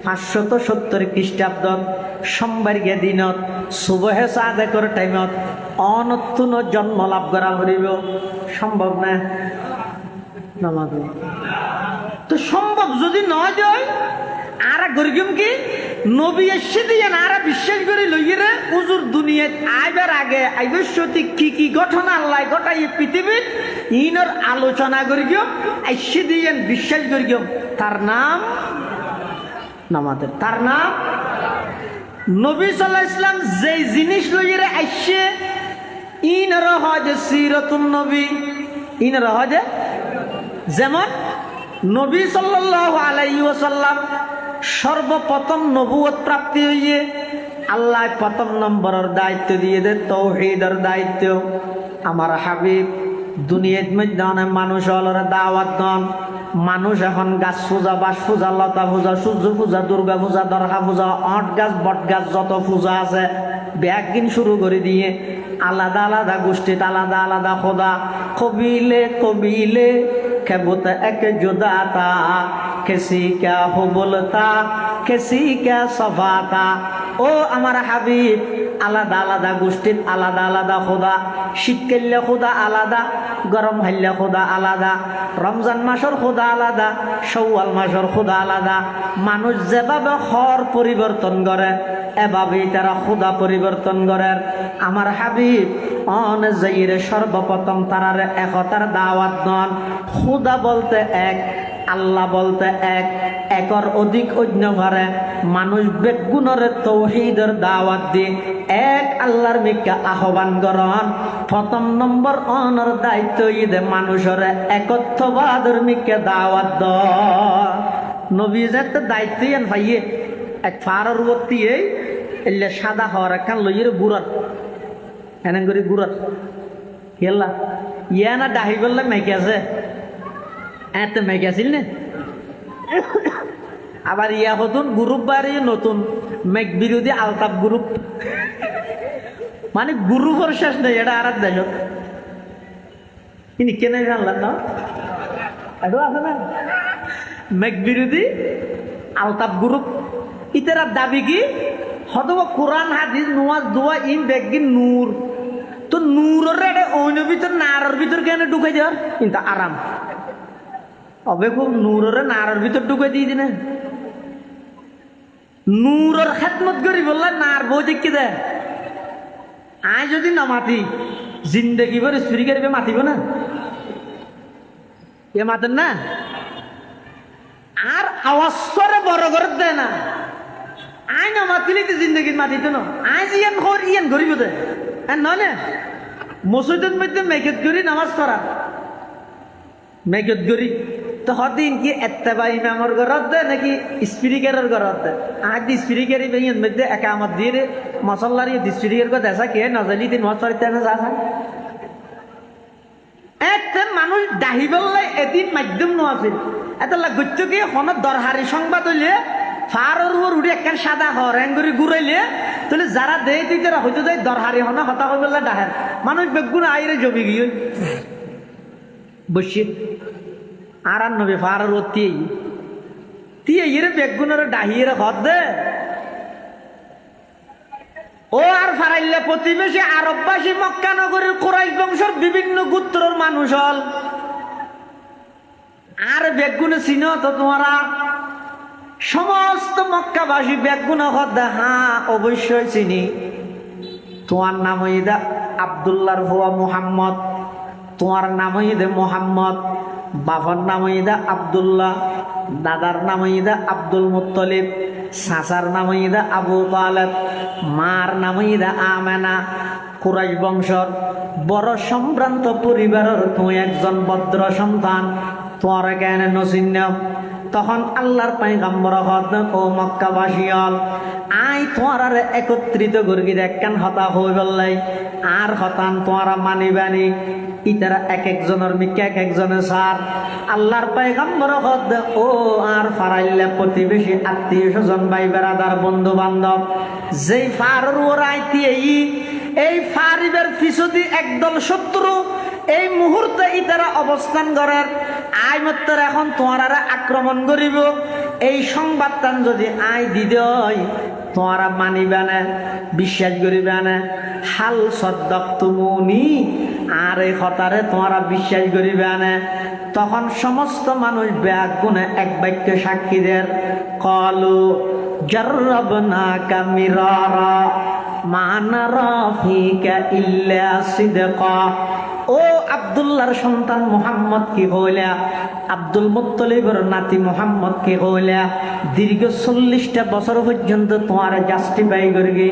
570 খ্রিস্টাব্দত সোমবার গে দিনত সুবহে সাদেকর টাইমত অনতুন জন্ম লাভ করা হরিব সম্ভব না? নামাজ তো সম্ভব যদি নয় যায় আর গরিগম কি নবী এসে দিয়ে আর বিশ্বাস করে লইরে উজুর দুনিয়াত আইবার আগে আইবার সত্যি কি কি ঘটনা আল্লাহ ঘটাই পৃথিবীর ইনর আলোচনা করি গিয়ে এসে দিয়ে বিশ্বাস করি গিয়ে। তার নাম নামাজের, তার নাম নবী সাল্লাল্লাহু আলাইহি সাল্লাম যে জিনিস লইরে আইসে ইনর হয় যে সিরাতুন নবী, ইনর হয় যে যেমন নবী সাল্লাল্লাহু আলাইহি ওয়াসাল্লাম সর্বপ্রথম নবুয়ত প্রাপ্তি হইয়ে আল্লাহ প্রথম নম্বরের দায়িত্ব দিয়ে দে তৌহিদের দায়িত্ব। আমার হাবিব দুনিয়ার মধ্যে অনেক মানুষ হলরে দাওয়াত দন। মানুষ এখন গাছ পূজা, বাস পূজা, লতা পূজা, সূর্য পূজা, দুর্গা পূজা, দরগা পূজা, অট গাছ, বট গাছ, যত পূজা আছে ব্যাগিন শুরু করে দিয়ে আলাদা আলাদা গোষ্ঠীত আলাদা আলাদা খোদা, কবিলে কবিলে কেবত এক জুদাতা, কেসি ক্যা হো বলতা, কেসি ক্যা সফাতা। ও আমার হাবিব আলাদা আলাদা গোষ্ঠীর আলাদা আলাদা খোদা, শীতকালে খোদা আলাদা, গরম হাইলে খোদা আলাদা, রমজান মাসের খোদা আলাদা, শাওয়াল মাসের খোদা আলাদা। মানুষ যেভাবে হর পরিবর্তন করে এভাবেই তারা খোদা পরিবর্তন করে। আমার হাবিব অন যাইরে সর্বপ্রথম তারার একতার দাওয়াত দন। খোদা বলতে এক, আল্লাহ বলতে এক, একর অধিক অন্য ঘরে মানুষ বেগুণের তৌহিদের দাওয়াত দিয়ে এক আল্লাহর মিকা আহ্বান করন। প্রথম নম্বর অনর দায়িত্ব ঈদে মানুষের একত্ববাদের মিকা দাওয়াত দ। নবী যাতে দায়িত্ব এন ভাইয়ে এক ফারার বর্তি এই এলে সাদা হওয়ার একখান লইয়ের গুড়ার এনে করে গুড়ার গেলা ইয়া না ডাহি বললে মেকে আছে এত মেকে আছিল না। আবার ইয়া হতুন গ্রুপ বাড়ি নতুন মেঘ বিরোধী আলতাপ গ্রুপ, মানে গ্রুপের শেষ নেই। এটা আর এক দেশত ইনি কেনে জানলেন না এটা আছে না মেঘ বিরোধী আলতাপ গ্রুপ। ইতারা দাবি কি হয়তো কোরআন হাদিস নোয়াজ দোয়া ইন বেগিন নূর, তো নূরের এটা অন্য ভিতর নারের ভিতর কেন ঢুকে যাওয়ার কিন্তু আরাম হবে খুব। নূরের নারের ভিতর ঢুকে দিয়ে দিনে নূরের খেদমত করি বললে নার বউ দেখি দেয় আয় যদি নমাতি জিন্দগি ভর স্ত্রী করবে মাতিব না, এ মাতেন না। আর আওয়াজরে বড় করে দেয় না, আয় নমাতিলে তো জিন্দগি মাতিত না। আয় ইয়ান ঘর ইয়ান ঘরিব দে নয় না। মসজিদের মধ্যে মেঘত করি নামাজ পড়া, মেঘত করি তো হদিন কি এত্তেবা ইমামর ঘরত দে নাকি স্পিরিকারের ঘরত দে। আজ দি স্পিরিকারি বেইন মধ্যে একামত দিয়ে রে মশল্লার স্পিরিকার কো দেশা কে নজলি দিন মত পড়তে না যা একটা মানুষ দাহি বললে এদিন মাধ্যম ন আছে। এত লাগতো কি হনত দরহারি সংবাদ হইলে ফারর উপর উঠে একখান সাদা হরেন করে ঘুরাইলে তাহলে যারা দেয় তুই তারা হয়তো দেয় দরহারি হনা হতা হয়ে বললে ডাহের মানুষ বেগুন আইরে জমি গিয়ে বসে আর নবে ফারর তীয়ে ইরে বেগুনের ডাহিয়ে হত দে। ও আর ফারাইলে প্রতিবেশী আরববাসী মক্কা নগরীর কুরাইশ বংশের বিভিন্ন গোত্রের মানুষ হল। আর বেগুনে চিনো তো তোমরা সমস্ত মক্কাবাসী বেগুন হদ্দা হ্যাঁ অবশ্যই চিনি। তোমার নাম ইদা আব্দুল্লাহর হুয়া মুহাম্মদ, তোমার নাম ইদে মোহাম্মদ, বাবার নাম ইদা আব্দুল্লাহ, দাদার নাম ইদা আব্দুল মুত্তলিব, চাচার নাম ইদা আবু তালেব, মার নাম ইদা আমেনা। কুরাইশ বংশর বড় সম্ভ্রান্ত পরিবারের তুমি একজন ভদ্র সন্তান, তোমার জ্ঞানে নচিন্য। তখন আল্লাহর পয়গম্বর হদ ও মক্কাবাসী হল আই তোমার একত্রিত গর্গি একখান হতা হয়ে বললাই আর হতান তোমারা মানিবানি। ইতারা এক একজনের মিকে এক একজনের সার আল্লাহর পয়গম্বর হদ ও আর ফারাইলে প্রতিবেশী আত্মীয় স্বজন ভাই বেড়াদার বন্ধু বান্ধব যেই ফারর ওরাইতি এই ফারিবের পিছুদি একদল শত্রু এই মুহূর্তে ইতারা অবস্থান করার আই মাত্র এখন তোমারা আক্রমণ করিব। এই সংবাদটা যদি আই দিদয় তোমারা মানিবে না, বিশ্বাস করিবে না। হাল সদ্দক তুমুনি আর এই হতারে তোমারা বিশ্বাস করিবে না। তখন সমস্ত মানুষ ব্যাগ গুণে এক বাক্য সাক্ষীদের কলু জাররাবনা কামিরারা মা নারা ফিকা ইল্লা সিদকা। ও আব্দুল্লাহর সন্তান মুহাম্মদ কি হইলা, আব্দুল মুত্তলিবের নাতি মুহাম্মদ কি হইলা, দীর্ঘ 40টা বছর পর্যন্ত তোমার জাস্টিফাই করগে,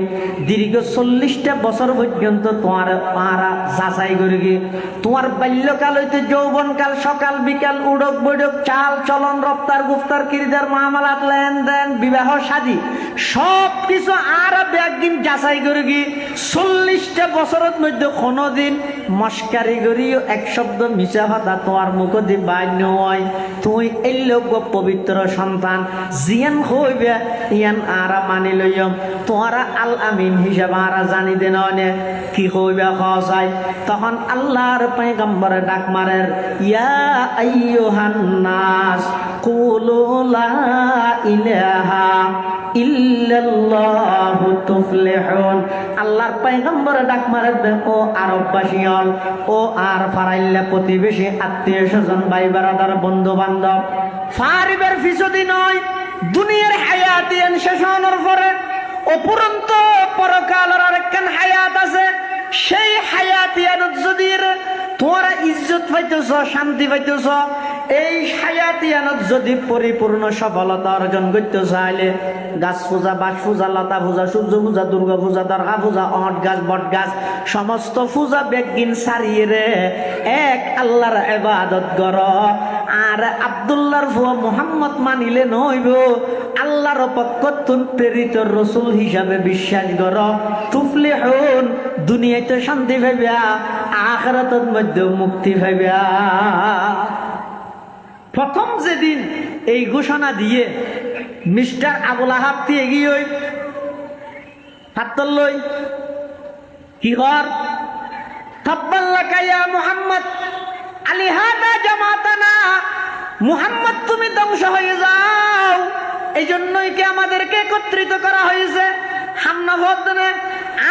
দীর্ঘ 40টা বছর পর্যন্ত তোমার পারা যাচাই করগে। তোমার বাল্যকাল হইতে যৌবনকাল, সকাল বিকাল, উড়ক বৈঠক, চাল চলন, রপ্তার গুফতার, কিরদার মামলাত, লেনদেন, বিবাহ শাদী সব কিছু আর একদিন যাচাই করগে। 40টা বছরের মধ্যে কোনোদিন মস্কারি করিও এক শব্দ মিশা কথা তোমার মুখ দিয়ে বান্য হয়। তুই এই লোক পবিত্র সন্তান জিয়ান হইবে ইয়ান আরা মানি লইম তোমারা আল আমিন হিসাবে আরা জানি দে নয় কি হইবে খসাই। তখন আল্লাহর পয়গম্বরে ডাক মারের ইয়া আইয়ুহান নাস কুলু লা ইলাহা ইল্লাল্লাহু তুফলিহুন। আল্লাহর পয়গম্বরে ডাক মারের ও আরববাসী হল ও আর ফারাইল্লা প্রতিবেশী আত্মীয় স্বজন ভাই বেড়াদার বন্ধু বান্ধব ফারিবের ফিসদি নয় দুনিয়ার হায়াতিয়ান শেষ হওয়ার পরে অপুরন্ত পরকালের আরেকখান হায়াত আছে। সেই হায়াতিয়ান যদি তোমরা ইজ্জত পাইতেছ, শান্তি পাইতেছ, এই হায়াতিয়ানত যদি পরিপূর্ণ সফলতা অর্জন করতে চাইলে গাছ পূজা, বাস পূজা, লতা পূজা, সূর্য পূজা, দুর্গা পূজা, দরগা পূজা, অট গাছ, বট গাছ সমস্ত পূজা বেগিন সারিয়ে রে এক আল্লাহর ইবাদত কর। আর আব্দুল্লাহর ফুয়া মুহাম্মদ মানিলে নইব, আল্লাহর পক্ষতুন প্রেরিত রসুল হিসাবে বিশ্বাস কর। তুফলিহুন, দুনিয়াতে শান্তি পাইবা, আখিরাতের মধ্যে মুক্তি পাইবা। প্রথম যেদিন এই ঘোষণা দিয়ে মিস্টার আবুল আহাব দিয়ে এগিয়ে হাত লই কি কর তাব্বাল্লাকা ইয়া মুহাম্মদ আলিহাদা জামাতানা, মুহাম্মদ তুমি ধ্বংস হয়ে যাও, এই জন্যই কি আমাদেরকে একত্রিত করা হয়েছে। হামনা ভদ্রে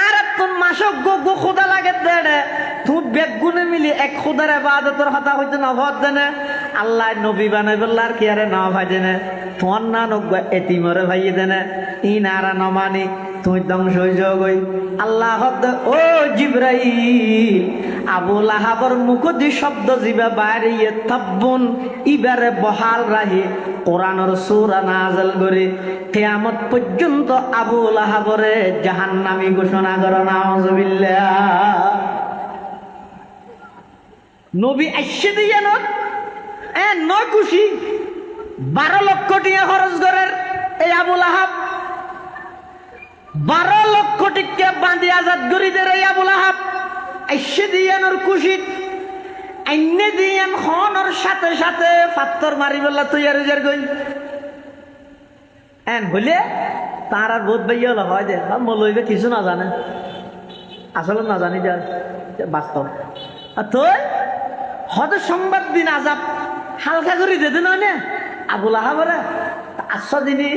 আর তোর মাসক গো খোদা লাগে দেড়ে তুই বেগুনে মিলি এক খুদার ইবাদতের কথা হইতে না ভদ্রে আল্লাহ নবী বানাই বললার কি আরে না ভাই দেনে তোমার না নগ্য এতিমরে ভাইয়ে দেনে ই নারা নমানি তুই ধ্বংস হয়ে যাও গই। আল্লাহ ও জিবরাইল, আবু লাহাবর মুখ দি শব্দ জিবা বাইরে তাব্বুন ইবারে বহাল রাহি কোরআনের সূরা নাযিল করে কিয়ামত পর্যন্ত আবু লাহাবরে জাহান্নামী ঘোষণা করা। নাউযুবিল্লাহ। নবী আইসে দিয়ে নয় খুশি 12 লক্ষ টাকা খরচ করার এই আবু লাহাব, 12 লক্ষ টাকা বাঁধি আজাদ গরিদের এই আবু লাহাব আইসে দিয়ে খুশি আইনে দিয়ে খনর সাথে সাথে পাত্তর মারি বললা তুই আর গই বলে তার আর বোধ ভাইয়া হলো হয় দে মলইবে কিছু না জানে, আসলে না জানি যা বাস্তব। আর তুই হয়তো সংবাদ দিন আজাব হালকা করে দিতে নয় না আবু লাহাবরে আশ্বা দিনই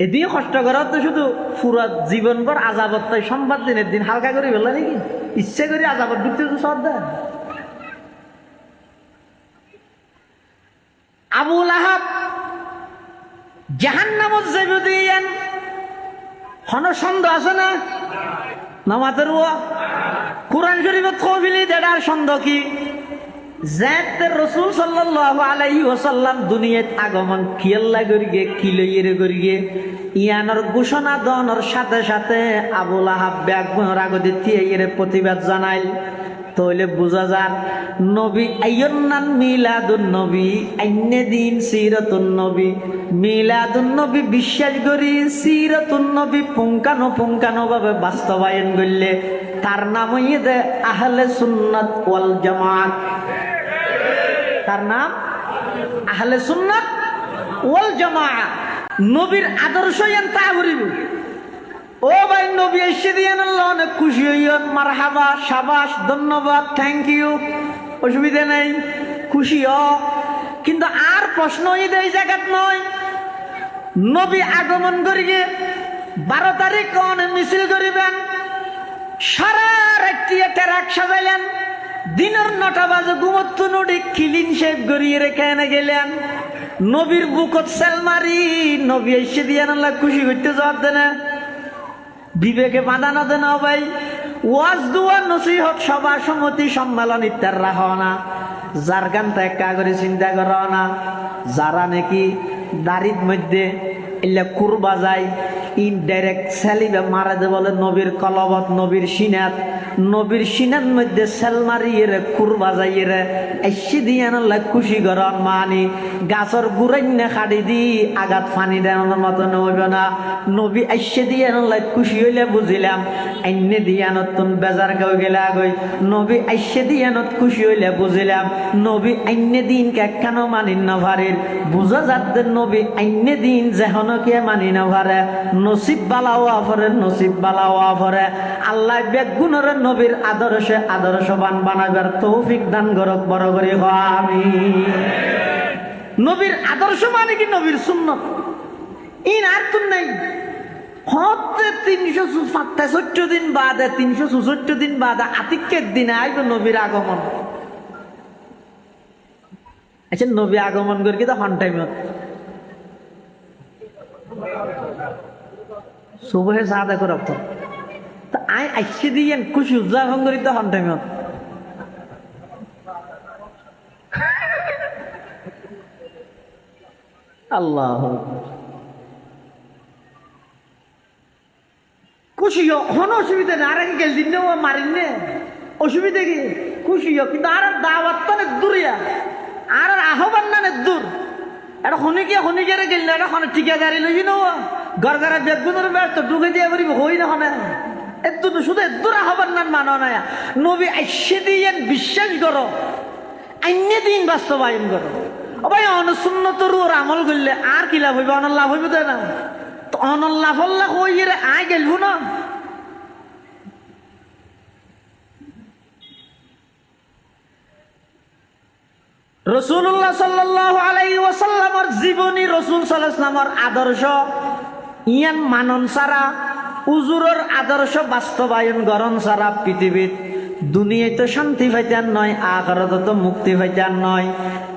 এদিকে কষ্ট করা তো শুধু পুরা জীবনভর আজাবত, তাই সংবাদ দিনের দিন হালকা করে বললা নাকি ইচ্ছে করে আজাবত ঢুকতে সব দেয়। আবু লাহাব জাহান্নামত যাইবে দিয়েন হন সন্দেহ আছে না? নামাজের কোরআন শরীফত কবিলি দেড়ার সন্দেহ কি? যে রাসূল সাল্লাল্লাহু আলাইহি ওয়াসাল্লাম দুনিয়াত আগমন কিয়াল্লা করিগে কি লইরে করিগে ইয়ানোর ঘোষণা দনর সাথে সাথে আবু লাহাব ব্যাগর আগতে তিয়ের প্রতিবাদ জানাইল। তাহলে বোঝা যান নবী আইয়ন্নান মিলাদুন নবী আইনে দিন সিরাতুন নবী, মিলাদুন নবী বিশ্বাস করি সিরাতুন নবী পুঙ্খানো ভাবে বাস্তবায়ন করলে তার নাম হইয়ে আহলে সুন্নাত ওয়াল জামাত। তার নাম আহলে সুন্নাত ওয়াল জামাত। নবীর আদর্শ তা করিব। ও ভাই নবী এসে দিয়েন অনেক খুশি হইয়ন, মারহাবা, সাবাস, ধন্যবাদ, থ্যাংক ইউ, অসুবিধা নেই, খুশি হ। কিন্তু আর প্রশ্ন এই জায়গাত নয় নবী আগমন করিয়ে 12 তারিখ মিছিল করিবেন, সারা রাত্রি ট্রাক সাজাইলেন, দিনের 9টা বাজে ঘুমত্তু নদী ক্লিন শেভ করিয়ে রেখে এনে গেলেন। নবীর বুকত সেলমারি নবী এসে দিয়েন খুশি করতে জবাব দেন, বিবেকে বাঁধানো দেন ভাই। ওয়াজ দুয়া নসিহত সভা সমিতি সম্মেলন ইত্যাদি রাখ না, যার গান ত্যাগ করে চিন্তা কর না, যারা নাকি দাড়ির মধ্যে এলে কুরবা যায় ইনডাইরেক্ট সেলিবে মারা দে বলে নবীর কলবত নবীর সিনাত মধ্যে সেল মারিয়ে রে কুরবা যাইয়ে রে এসে দিয়ে আনলে খুশি কর মানি গাছর গুড়াইনে খাড়ি দি আঘাত ফানি দেওয়ার মতো নইব না। নবী এসে দিয়ে আনলে খুশি হইলে বুঝিলাম এনে দিয়ে নতুন বেজার গাও গেলে আগই। নবী এসে দিয়ে নত খুশি হইলে বুঝিলাম নবী এনে দিন কেন মানি না ভারির বুঝা যাতে নবী এনে দিন যেহন কে মানি না ভারে নসিব বালাও আফরে নসিব বালাও আফরে। আল্লাহ বেগুনের নবীর আদর্শবান বানাবার তৌফিক দান করক বড় করে আমিন। নবীর আদর্শ মানে কি? নবীর সুন্নত ইন আর তুন নাই হতে 364 দিন বাদে 364 দিন বাদে আতিকের দিনে আইব নবীর আগমন। আচ্ছা নবী আগমন করি তো হন টাইমত সুবহে সাদা করব তো আই আইসে দিয়ে খুশি উদযাপন করি তো হন টাইমত। আল্লাহ খুশি হন অসুবিধা নেই, আর গেল দিন মারিন নে অসুবিধা কি? খুশি কিন্তু আর দাওয়াত তো দূরিয়া আর আহ্বান না দূর। এটা শনিকে গেল না এটা ঠিকাদারি লই ন গড়গারা বেগুনের বেড় তো ঢুকে দিয়ে পারিব হই না হনে এদুর শুধু এদুর আহ্বান না মানো না। নবী আইসে দিয়ে বিশ্বাস করো অন্য দিন বাস্তবায়ন করো। ও ভাই অনুসুন্নতর ওর আমল করলে আর কি লাভ হইব? অনল লাভ হইব তাই না? তো অনল লাভ হই রে আয় গেলব না। রাসূলুল্লাহ সাল্লাল্লাহু আলাইহি ওয়াসাল্লামের জীবনী, রাসূল সাল্লাল্লাহু আলাইহি ওয়াসাল্লামের আদর্শ ইয়ান মানন ছাড়া, উজুরের আদর্শ বাস্তবায়ন গরণ ছাড়া পৃথিবীত দুনিয়ায় তো শান্তি পাইতার নয়, আখিরাত তো মুক্তি পাইতার নয়।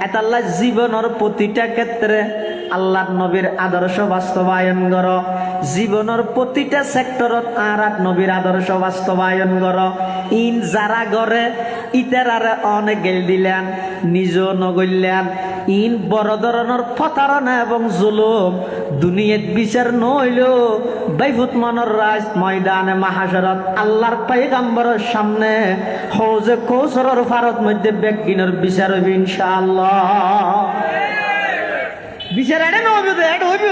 এটা আল্লাহ জীবনের প্রতিটা ক্ষেত্রে আল্লাহর নবীর আদর্শ বাস্তবায়ন কর। জীবনের প্রতিটা সেক্টরত আর নবীর আদর্শ বাস্তবায়ন কর। ইন যারা গড়ে ইতারারে অনেক গেল দিলেন, নিজেও নগল্যান। ইন বড় ধরনের প্রতারণা এবং জুলুম দুনিয়াত বিচার নইলেও বাইফুত মনের রাজ ময়দানে মাহাশরত আল্লাহর পয়গম্বরের সামনে হৌজে কৌসরের ফারত মধ্যে বেগিনের বিচার হইবে ইনশাআল্লাহ। বিচার এটা নইব, এটা হইব,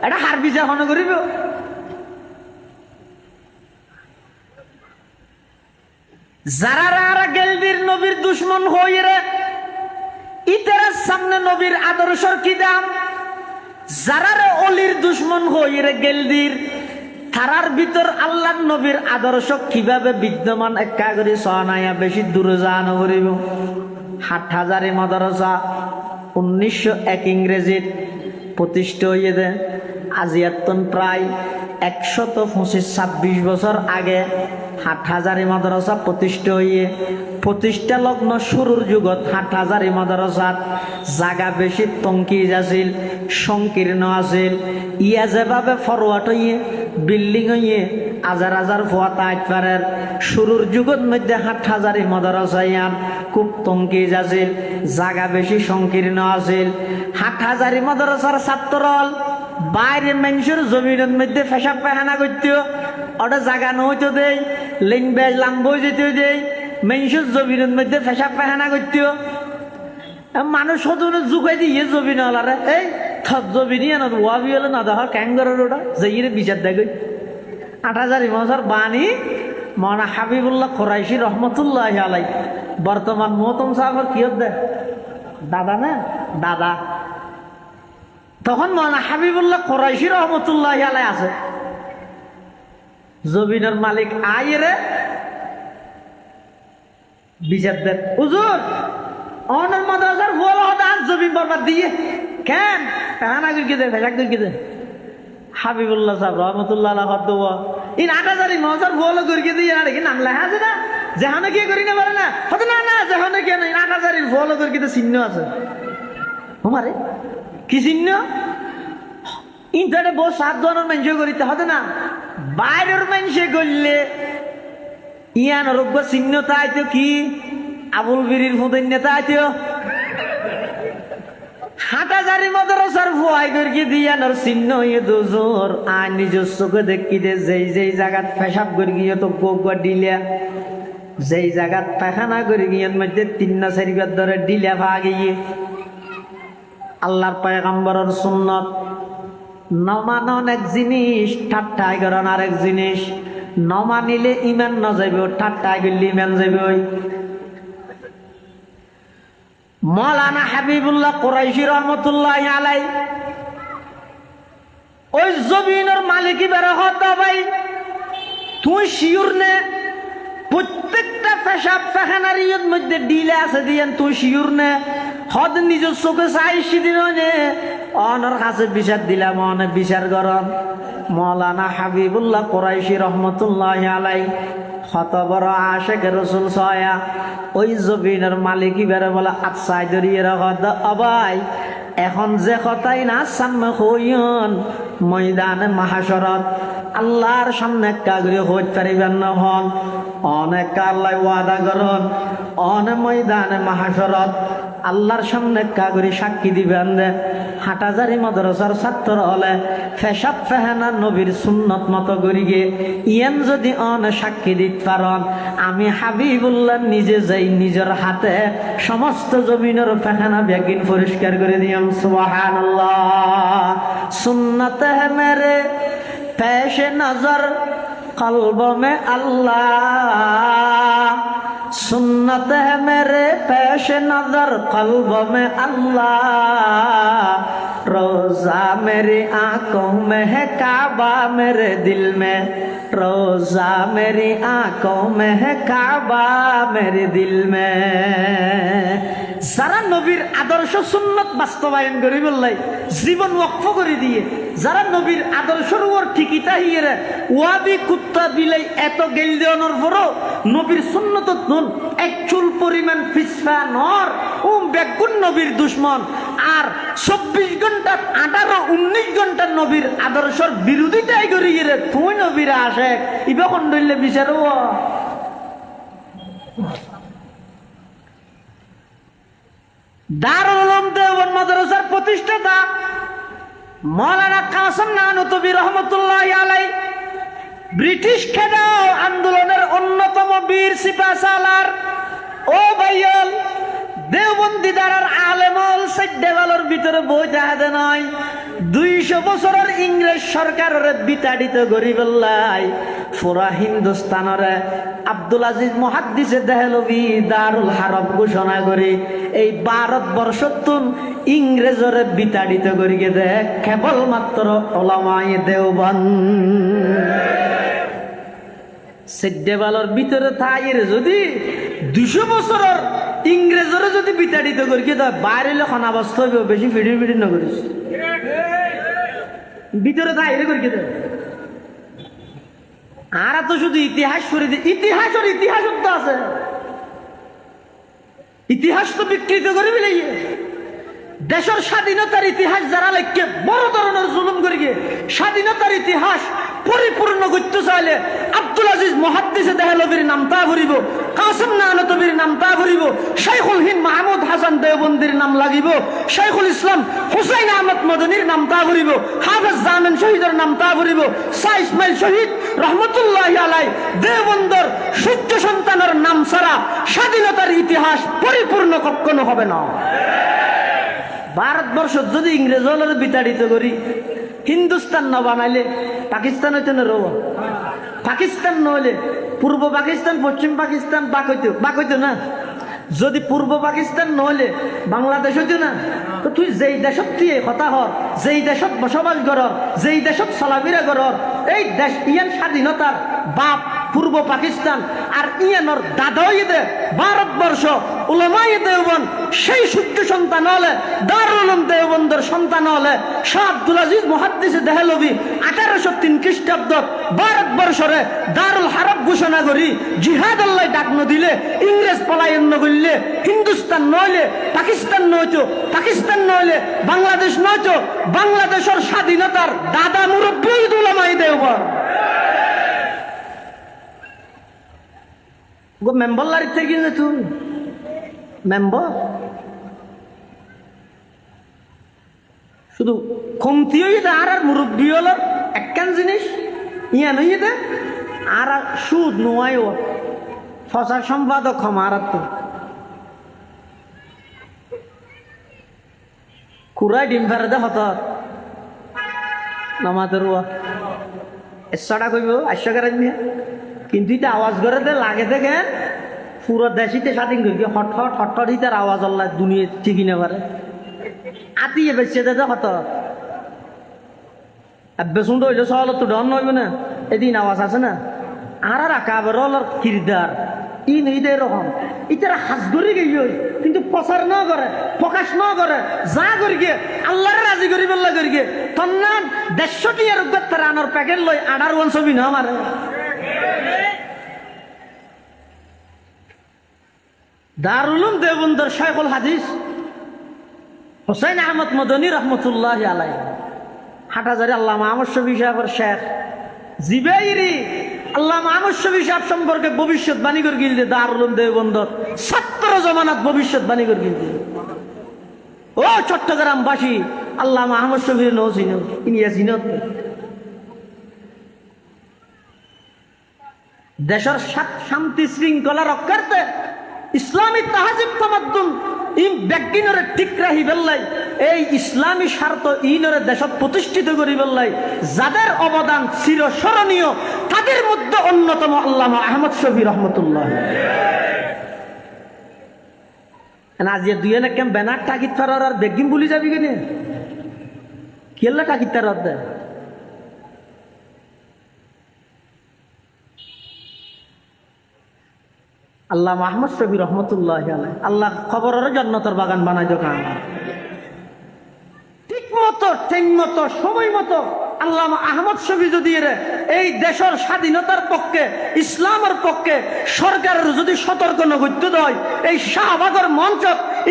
এটা হার বিচার হন করিব। যারা গেলদির নবীর দুশ্মন হইরে ইতার সামনে নবীর আদর্শর কি দাম? যারা অলির দুশ্মন হইরে গেলদির তারার ভিতর আল্লাহর নবীর আদর্শ কিভাবে বিদ্যমান একা করে সনায়া বেশি দূরে যাওয়া করিব। 60,000 মাদ্রাসা 1901 ইংরেজিত প্রতিষ্ঠা হইয়ে দেয়। আজিয়াতন প্রায় 125-26 বছর আগে 60,000 মাদ্রাসা প্রতিষ্ঠা হইয়ে প্রতিষ্ঠা লগ্ন শুরুর যুগত 60,000 মাদ্রাসাত জাগা বেশি তংকিজ আছিল, সংকীর্ণ আছিল। ইয়া যেভাবে ফরওয়ার্ড হইয়ে বিল্ডিং হইয়ে হাজার হাজার ফুয়াতা আইতপারের শুরুর যুগত মধ্যে 60,000 মাদ্রাসা ইয়ান খুব তংকিজ আছিল, জাগা বেশি সংকীর্ণ আছিল। 60,000 মাদ্রাসার ছাত্রল বাইরে মানুষের জমিনের মধ্যে পেশাব পায়খানা করতো, ওটা জাগা নহইতো দেয়, লেন বেজ লাম্বই যেতে দেয়, মানুষের জমিনের মধ্যে পেশাব পায়খানা করতো। মানুষ সদনে জুগাই দিয়ে জমিন হলারে এই থপ জমিনি না ওয়াবি হলে না দেখার ক্যাঙ্গরের ওটা যেইরে বিচার দেখে। 8,000 বছর বাণী মৌলানা হাবিবুল্লাহ কুরাইশি রহমতুল্লাহ আলাই বর্তমান মোহতম সাহেবের কি দেয় দাদা না দাদা, তখন মৌলানা হাবিবুল্লাহ কুরাইশি রহমতুল্লাহ আলাই আছে। জমিনের মালিক আইরে বিচার দেন হুজুর অনর মাদ্রাসার ফল হঠাৎ জমি বরবাদ দিয়ে কেন কাহানা করে দেন ভেজাক করে দেন। হাবিবুল্লাহ সাহেব রহমতুল্লাহ ইন 8,000 মজার ফল করে দিয়ে আর কি নাম লেখা আছে না যেখানে কি করি না পারে না হতো না না যেখানে কি না 8,000 ফল করে চিহ্ন আছে আমারে কি চিহ্ন ইন্টারে বহু 7 ধরনের মানুষ করিতে হতো না বাইরের মানুষে করলে ইয়ান রোগ্য চিহ্ন তাইতো কি আবুল বিরির ফুদের নেতা আইতো 8,000 মাদ্রাসার ভয় করে দিয়ানোর চিহ্ন ইয়ে দুজোর আর নিজের চোখে দেখি দে যেই জায়গাত পেশাব করে গিয়ে তো গোয়া ডিলিয়া, যেই জায়গাত পায়খানা করে গিয়ে মধ্যে 3-4 বার ধরে ডিলিয়া ভাগিয়ে। আল্লাহর পয়গম্বরের সুন্নত নমানন এক জিনিস, ঠাট্টাই করেন আরেক জিনিস। নমানিলে ইমান ন যাবে, ঠাট্টাই করলে ইমান যাবে। মৌলানা হাবিবুল্লাহ কুরাইশি রহমতুল্লাহ আলাই ওই জমিনের মালিক বের হতো ভাই তুই শিউর নে প্রত্যেকটা পেশাব পায়খানার ইয়ের মধ্যে ডিলে আছে দিয়েন তুই শিউর নে হদ নিজের চোখে চাইছি দিন অনর কাছে বিচার দিলাম অনেক বিচার গরম। মৌলানা হাবিবুল্লাহ কুরাইশি রহমতুল্লাহ আলাই কত বড় আশেক রসুল ছয়া ওই জমিনের মালিকই বেড়ে বলে আচ্ছাই ধরিয়ে রাখত অবাই এখন যে কথাই না সামনে হইন ময়দানে মাহাশরত আল্লাহর সামনে কাগরে হইতে পারিবেন না হন অনেক আল্লাহ ওয়াদা করুন অনেক ময়দানে মাহাশরত আল্লাহর সামনে কাগরে সাক্ষী দিবেন দে 8,000 মাদ্রাসার ছাত্র হলে পেশাব পায়খানা নবীর সুন্নত মতো করি গে ইয়ান যদি সাক্ষী দিতে পারেন আমি হাবিবুল্লাহ নিজে যাই নিজের হাতে সমস্ত জমিনের পায়খানা বেগিন পরিষ্কার করে দিয়াম। সুবহানাল্লাহ। সুন্নত হে মেরে পেশে নজর কলব মে আল্লাহ, सुन्नत है मेरे पेश नजर कल्ब में अल्लाह, रोजा मेरी आंखों में है काबा मेरे दिल में, रोजा मेरी आंखों में है काबा मेरे दिल में। যারা নবীর আদর্শ সুন্নত বাস্তবায়ন করি বললাই জীবন ওয়াকফ করে দিয়ে যারা নবীর আদর্শের উপর ঠিকিতা হিয়েরে ওয়াবি কুত্তা বিলাই এত গেল দেওয়ানোর পরও নবীর সুন্নত নুন এক চুল পরিমাণ ফিসফা নর ও বেগুন নবীর দুশ্মন আর 24 ঘন্টা 18-19 ঘন্টা নবীর আদর্শর বিরোধিতাই করি রে তুই নবীরা আসে ইবে কোন দইলে বিচার দারুল উলুম দেওবন্দ মাদ্রাসার প্রতিষ্ঠাতা মাওলানা কাসেম নানুতুবি রহমতুল্লাহি আলাইহি ব্রিটিশ খেদাও আন্দোলনের অন্যতম বীর সিপাহসালার ও ভাইয়াল দেওবন্দি দ্বারার আলেমল সাইডেওয়ালের ভিতরে বই তাহাতে নয় 200 বছরের ইংরেজ সরকারের বিতাড়িত গরিবল্লাই পুরা হিন্দুস্তানের আব্দুল আজিজ মুহাদ্দিসে দেহলভি দারুল হারব ঘোষণা করে এই ভারতবর্ষ তুন ইংরেজের বিতাড়িত করিয়ে দে কেবলমাত্র ওলামায়ে দেওবন্দ সেডেবালর ভিতরে থাইরে যদি 200 বছরের ইংরেজের যদি বিতাড়িত করিয়ে দেয় বাইরে খনাবস্থ হইব বেশি ফিডি নগরিস ভিতরে থাইরে করিয়ে দেয় আর তো শুধু ইতিহাস করে দিয়ে ইতিহাস তো আছে ইতিহাস তো বিকৃত করে ফেলে দেশের স্বাধীনতার ইতিহাস যারা লেখকে বড় ধরনের জুলুম করিয়ে স্বাধীনতার ইতিহাস পরিপূর্ণ করতে চাইলে আব্দুল আজিজ মুহাদ্দিসে দেহলভির নামটা ভরিব কাসেম নানুতুবির নামটা ভরিব শাইখুল হিন্দ মাহমুদ হাসান দেওবন্দির নাম লাগিব শাইখুল ইসলাম হুসাইন আহমদ মদনীর নামটা ভরিব হাফেজ জামান শহীদের নামটা ভরিব শাহ ইসমাইল শহীদ রহমতুল্লাহি আলাইহি দেওবন্দর সূর্য সন্তানের নাম ছাড়া স্বাধীনতার ইতিহাস পরিপূর্ণ কখনো হবে না ভারতবর্ষ যদি ইংরেজ হলের বিতাড়িত করি হিন্দুস্তান না বানাইলে পাকিস্তান হইতো না রব পাকিস্তান নহলে পূর্ব পাকিস্তান পশ্চিম পাকিস্তান বাক হইতো না যদি পূর্ব পাকিস্তান নহলে বাংলাদেশ হইতো না তো তুই যেই দেশত তুই কথা হর যেই দেশত বসবাস কর যেই দেশত চলাফেরা কর এই দেশ ইয়ান স্বাধীনতার বাপ পূর্ব পাকিস্তান আর ইয়ানোর দাদাই দে ভারতবর্ষ উলামায়ে দেওবন্দ সেই সূর্য সন্তান হলে দারুল উলুম দেওবন্দের সন্তান হলে শাহ আব্দুল আজিজ মুহাদ্দিসে দেহলভি 1803 খ্রিস্টাব্দ ভারতবর্ষরে দারুল হারব ঘোষণা করি জিহাদ আল্লাহ ডাক দিলে ইংরেজ পলায়ন করলে হিন্দুস্তান নইলে পাকিস্তান নয়তো পাকিস্তান নইলে বাংলাদেশ নয়তো বাংলাদেশের স্বাধীনতার দাদা মুরব্বী উলামায়ে দেওবন্দ গো মেম্বার লারি থেকে না তুই মেম্বার শুধু কমতি হয়ে দে আর মুরব্বী হল একখান জিনিস ইয়া নই দে আর সুদ নোয়াই ও ফসার সম্পাদক ক্ষমার তো কুড়াই ডিম ফেরে দে হত নামাতের এসটা কইব আশা করেন কিন্তু এটা আওয়াজ করে দে লাগে দেখে পুরো দেশিতে স্বাধীন করি হট হট হট হট তার আওয়াজ আল্লাহ দুনিয়া ঠিকই না পারে আতিয়ে বেঁচে দে হত বেসুন হইলে সহল তো ডন নইবে না এদিন আওয়াজ আছে না আর আকাবের কিরদার ই নেই দে এরকম ইতারা হাজ করে গিয়ে কিন্তু প্রচার না করে প্রকাশ না করে যা করি গিয়ে আল্লাহরে রাজি করি বললা করি গিয়ে তন্নান 150 টিয়ার তারা আনার প্যাকেট লই 18 ছবি না মারে দারুল উলুম দেওবন্দের শাইখুল হাদিস হুসাইন আহমদ মদনী রহমতুল্লাহি আলাইহি হাটাজারি আল্লামা আহমদ শফী সাহেবের শেখ জিবাইরি আল্লামা আহমদ শফী সাহেব সম্পর্কে ভবিষ্যৎবাণী করে গিয়ে দারুল উলুম দেওবন্দর ছাত্র জমানাত ভবিষ্যৎবাণী করে গিয়ে ও চট্টগ্রামবাসী আল্লামা আহমদ শফীর নৌসিন ইনিয়া সিনত দেশের শান্তি শৃঙ্খলা রক্ষার্থে ইসলামী তাহাজিব তামাদ্দুন ইম ব্যক্তিনরে ঠিক রাহি বেল্লাই এই ইসলামী স্বার্থ ইনরে দেশত প্রতিষ্ঠিত করি বেল্লাই যাদের অবদান চিরস্মরণীয় তাদের মধ্যে অন্যতম আল্লামা আহমদ শফী রহমতুল্লাহ আজ দুই না কেম ব্যানার টাকিত ফারার আর বেগিম বলি যাবি কেন কেল্লা টাকিত তার দেয় আল্লাহ আহমদ শফী রহমতুল্লাহ আল্লাহ খবরের জান্নাতের বাগান বানাই দোকান ঠিক মতো ঠিক মতো সময় মতো আল্লাহ আহমদ শফী যদি এই দেশের স্বাধীনতার পক্ষে পক্ষে ইসলামের পক্ষে সরকারের যদি সতর্ক নগত্য দেয়, এই শাহবাগের মঞ্চ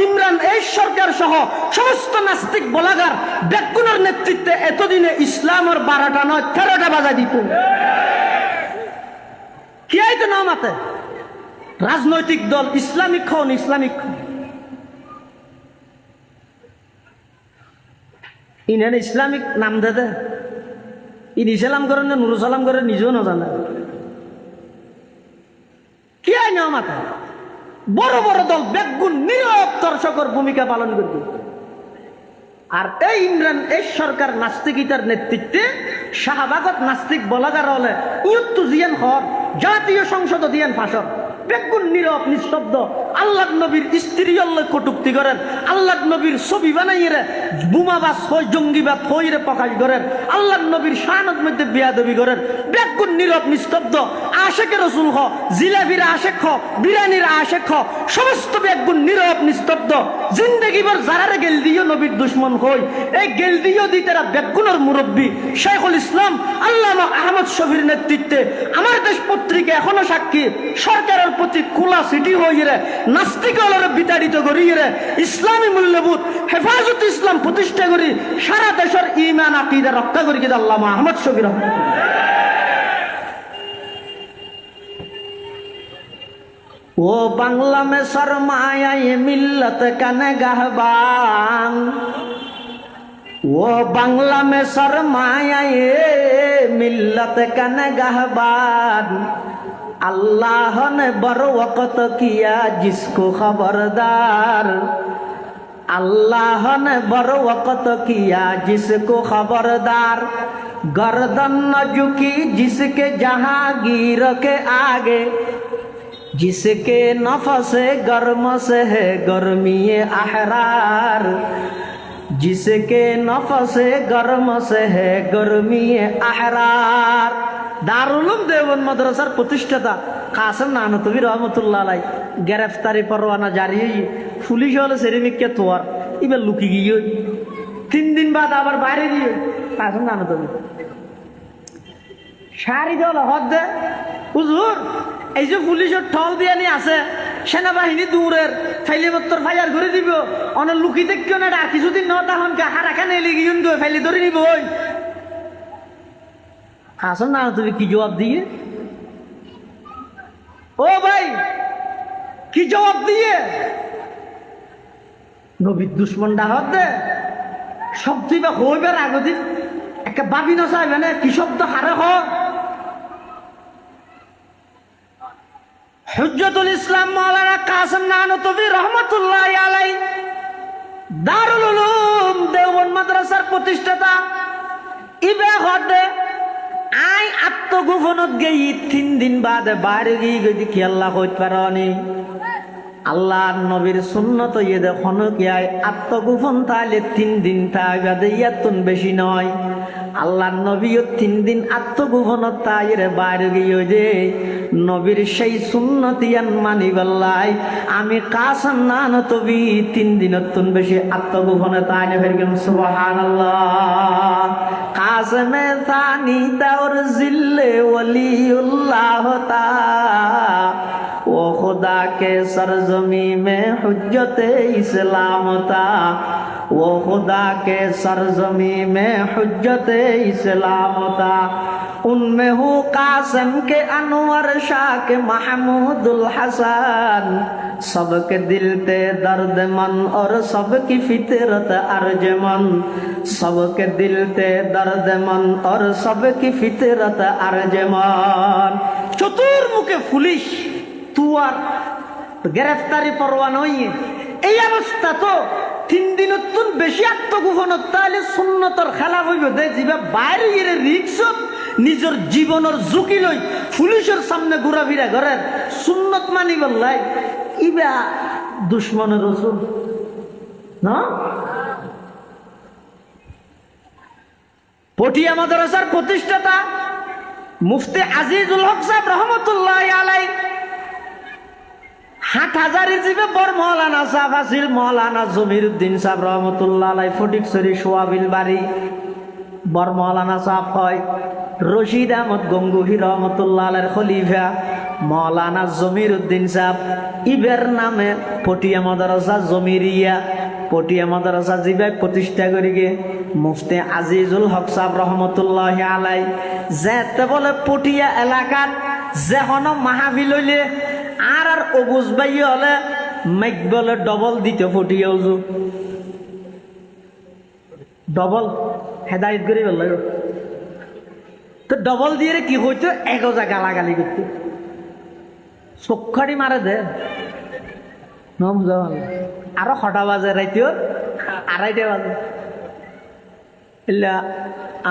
ইমরান এই সরকার সহ সমস্ত নাস্তিক বলাগার বেগুনের নেতৃত্বে এতদিনে ইসলামের 12টা নয় 13টা বাজা দিত। কি আইতো নাম আছে রাজনৈতিক দল ইসলামিক খন ইসলামিক ইনে ইসলামিক নাম দে ইন ইসলাম করেন না নুর সালাম করে নিজেও না জানে কি আই নাম আছে। বড় বড় দল বেগুন নীরব দর্শকের ভূমিকা পালন করবে। আর এই ইমরান এই সরকার নাস্তিকিতার নেতৃত্বে শাহবাগত নাস্তিক বলাগার হলে ইয়ুত্তু জিয়ান হর জাতীয় সংসদ দিয়ান ফাঁসর বেগুন নীরব নিস্তব্ধ। আল্লাহ নবীর স্ত্রী আল্লাহ কটুক্তি করেন, আল্লাহ নবীর ছবি বানাইয়ে বোমাবাস হয় জঙ্গিবাদ হইরে প্রকাশ করেন, আল্লাহ নবীর শাহানত মধ্যে বিয়াদবি করেন, বেগুন নীরব নিস্তব্ধ। আশেকের রসুল হ জিলাপির আশেক হ বিরানির আশেক হ সমস্ত বেগুন নীরব নিস্তব্ধ। জিন্দগিবার যারারে গেল দিও নবীর দুশ্মন হই এই গেল দিও দি তারা বেগুনের মুরব্বী শাইখুল ইসলাম আল্লামা আহমদ শফির নেতৃত্বে আমার দেশ পত্রিকা এখনো সাক্ষী সরকারের প্রতি খোলা সিটি হইরে নাস্তিকলরে বিতাড়িত করিয়ে ইসলামী মূল্যবোধ হেফাজত ইসলাম প্রতিষ্ঠা করি সারা দেশের ঈমান আকীদা রক্ষা করি কি আল্লামা আহমদ শফির। ও বাংলা মে শরমায়া ये मिल्लत का नगहबान, वो बांग्ला में शरमाया ये मिल्लत का नगहबान। अल्लाह ने बर वक़्त किया जिसको खबरदार, अल्लाह ने बर वक़्त किया जिसको खबरदार। गर्दन न झुकी जिसके जहांगीर के आगे, जिसके नफस गर्म से है गर्मी अहरार, जिसके नफस गर्म से है गर्मी अहरार। দারুল উলুম দেওবন্দ মাদ্রাসার প্রতিষ্ঠাতা কাসেম নানতবী রহমতুল্লাহ আলাই গ্রেফতারি পরোয়ানা জারি পুলিশ হলে সেরিমিককে তোয়ার এবার লুকি গিয়ে 3 দিন বাদ আবার বাইরে গিয়ে কাসেম নানতবী সারি দল হদ দে হুজুর এই যে পুলিশের ঠল দিয়ে নিয়ে আছে সেনাবাহিনী দূরের ফাইলে মত্তর ফাইয়ার করে দিব অনেক লুকি দেখিও না আর কিছুদিন ন তখন হারাখানে এলিগিয়ে ফাইলে ধরে নিব ওই হাসন না তুমি কি জবাব দিয়ে ও ভাই কি জবাব দিয়ে নবীর দুশ্মন ডাহত দে শব্দ বা হইবার আগদি একটা বাবি নসাইবে না কি শব্দ হারে হ হুজ্জতুল ইসলাম মাওলানা কাসেম নানতবী রহমাতুল্লাহ আলাই দারুল উলুম দেওবন্দ মাদ্রাসার প্রতিষ্ঠাতা ইবে হদে আই আত্মগোপনত গেই 3 দিন বাদে বাইরে গিয়ে কি আল্লাহ কইতে পারি আল্লাহ নবীর সুন্নত ইয়ে দেখুন কি আয় আত্মগোপন তাহলে 3 দিন থাকবে ইয়াতুন বেশি নয়। আল্লাহ নবীও 3 দিন আত্মগোপনত তাইরে বাইরে গিয়ে যে নবীর সেই সুন্নতিয়ান মানি বললাই আমি কাসেম নানতবী 3 দিনতুন বেশি আত্মগোপনে তাইনে ফেরগেম সুবহানাল্লাহ। কাসেমে সানি দাওর জিল্লে ওলিউল্লাহ তা वो खुदा के सरजमी में हुज्जत इस्लाम था, वो खुदा के सरजमी में हुज्जत इस्लाम था। उनमें हूँ कासिम के अनवर शाह के महमूदुल हसन, सबके दिल ते दर्द मन और सबकी फितरत अर्जमन, सबके दिल ते दर्द मन और सबकी फितरत अर्जमन। चतुर्मुखे पुलिस তুয়ার গ্রেফতারি পরোয়ানা হইয়ে এই অবস্থা তো 3 দিনতুন বেশি আত্মগোপনত তাহলে সুন্নতর খেলা হইব দে জিবা বাইরে গিয়ে রিক্সত নিজের জীবনের ঝুঁকি লই পুলিশের সামনে ঘোরাফেরা করেন সুন্নত মানি বললাই ইবা দুশ্মনের রসুল না। পটিয়া মাদ্রাসার প্রতিষ্ঠাতা মুফতি আজিজুল হক সাহেব রহমতুল্লাহ আলাই হাটহাজারি জিবে বর মৌলানা সাহেব আসিল মৌলানা জমিরুদ্দিন সাহেব রহমতুল্লাহ আলাই ফটিকছড়ি সোয়াবিল বাড়ি বর মৌলানা সাহেব হয় রশিদ আহমদ গঙ্গুহি রহমতুল্লাহ আলাইহির খলিফা মৌলানা জমির উদ্দিন সাহেব ইবের নামে পটিয়া মাদ্রাসা জমিরিয়া পটিয়া মাদ্রাসা জিবাই প্রতিষ্ঠা করি গে মুফতি আজিজুল হক সাহেব রহমতুল্লাহ আলাই যেতে বলে পটিয়া এলাকাত যেখন মাহফিল হইলে আর অবুজ বাই হলে মাইক বলে ডবল দিতে পটিয়া উজু ডবল হেদায়ত করে বলল তো ডবল দিয়ে কি হইতো এগোজা গালাগালি করতে চক্ষাটি মারে দে নম জল আরো 6টা বাজে রাইতেও 2:30 বাজে এলা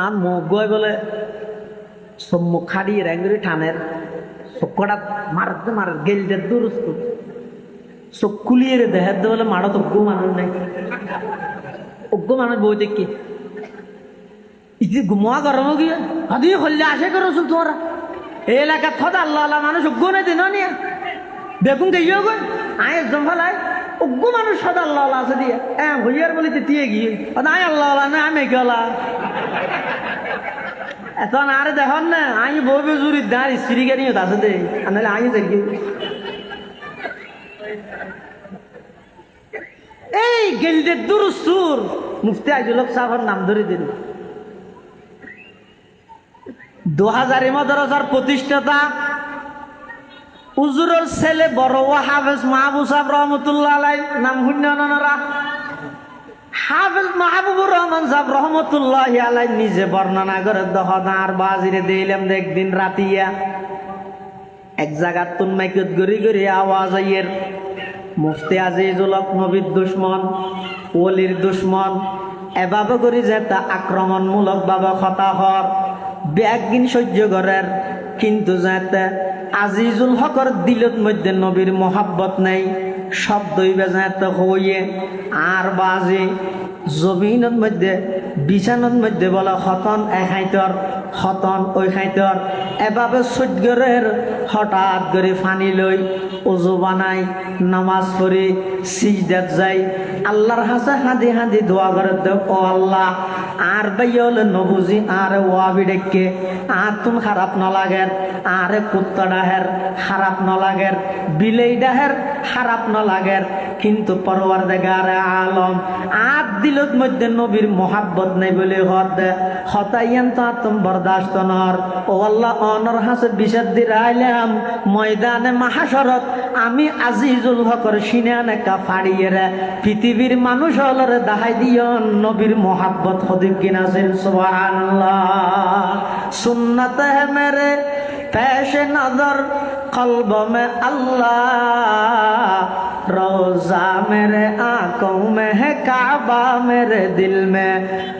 আম মগয় বলে সম্মুখ খাড়ি রেঙ্গুরি ঠানের চক্ষটা মারতে মারে গেলদের দুরস্ত চোখ খুলিয়ে রে দেহের দে বলে মারত অজ্ঞ মানুষ নাই অজ্ঞ মানুষ বই দেখি ইতি ঘুমা গরম গিয়ে হাদি হল্লে আসে করো তোমরা এই এলাকা থদ আল্লাহ আল্লাহ মানুষ অজ্ঞ নেই দিন নিয়ে বেগুন গিয়ে গো আয় একদম ভালাই অজ্ঞ মানুষ সদা আল্লাহ আল্লাহ আছে দিয়ে হ্যাঁ ভইয়ার বলি দিয়ে গিয়ে আয় আল্লাহ আল্লাহ না আমি গেলা এখন আরে দেখুন না আমি বউবে জুড়ি দাঁড় স্ত্রী গাড়িও আছে দে নাহলে আমি দেখি এই গেলদের দুরুস্তুর মুফতি আজিজুল হক সাহেবের নাম ধরে দিন 2000 মাদ্রাসার প্রতিষ্ঠাতা উজুরের ছেলে বড় হাফেজ মাহবুব সাহেব রহমতুল্লাহ আলাই নাম হুন্নরা হাফেজ মাহবুবুর রহমান সাহেব রহমতুল্লাহ আলাই নিজে বর্ণনা করে দহদার বাজিরে দিলাম একদিন রাতিয়া এক জায়গা তুন মাইকত গড়ি গড়ি আওয়াজ আইয়ের মুফতি আজিজুল হক নবীর দুশ্মন ওলির দুশ্মন এভাবে করি যে তা আক্রমণমূলক ভাবে কথা হর ব্যাগিন সহ্য করার কিন্তু যাতে আজিজুল হকর দিলত মধ্যে নবীর মোহাব্বত নেই শব্দই বেজাতে হইয়ে আর বাজে জমিনের মধ্যে বিছানোর মধ্যে বলা হতন এখাইতর হতন ওই খাইতর এভাবে সহ্যের হঠাৎ করে ফানি লই ওজু বানাই নামাজ পড়ি সিজদাত যাই আল্লাহর হাসে হাঁদি হাঁদি দোয়া করে দেব ও আল্লাহ আর বাইলে নবুজি আর ওয়াবি ডেকে আর তুমি খারাপ ন লাগের আরে কুত্তা ডাহের খারাপ ন লাগের বিলেই ডাহের খারাপ ন লাগের কিন্তু পরওয়ারদিগার আলম আর দিলত মধ্যে নবীর মোহাব্বত নেই বলে হতাইয়ান তো তুমি বরদাস্ত নর ও আল্লাহ অনর হাসে বিষাদ দিয়ে আইলাম ময়দানে মাহাশরত আমি আজিজুল হকর সিনানে কা ফাড়িয়ে রে পৃথিবীর মানুষ হলরে দাহাই দিও নবীর মোহাব্বত হদিক কিনা সেন সুবহানাল্লাহ সুন্নত হে মেরে পেশ নজর কলব মে আল্লাহ रोजा मेरे आंखों में है काबा मेरे दिल में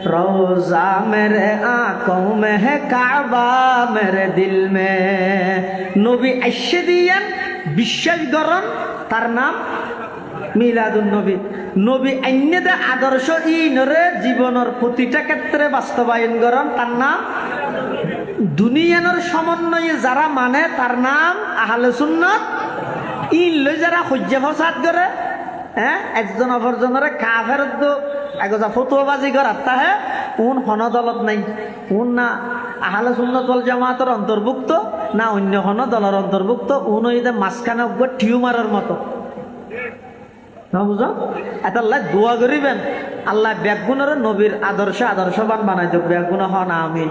रोजा मेरे आंखों में है काबा मेरे दिल में नबी আশদিয়ান বিশ্বাস করন তার নাম মিলাদুন নবী নবী অন্যদে আদর্শ ইনরে জীবনের প্রতিটা ক্ষেত্রে বাস্তবায়ন করন তার নাম দুনিয়ার সমন্বয়ে যারা মানে তার নাম আহলে সুন্নাত ইন লই যারা হজ্জা ফসাদ করে হ্যাঁ একজন অপরজনের কাফের এগোজা ফতোয়াবাজি করার তাহে কোন হনদলত নাই কোন না আহলে সুন্নাত ওয়াল জামাতের অন্তর্ভুক্ত না অন্য কোন দলের অন্তর্ভুক্ত উন হইতে মাঝখানে টিউমারের মতো না বুঝো এটা আল্লাহ দোয়া করিবেন আল্লাহ ব্যাগুণের নবীর আদর্শবান বানাই দেব ব্যাগুণ হন আমিন।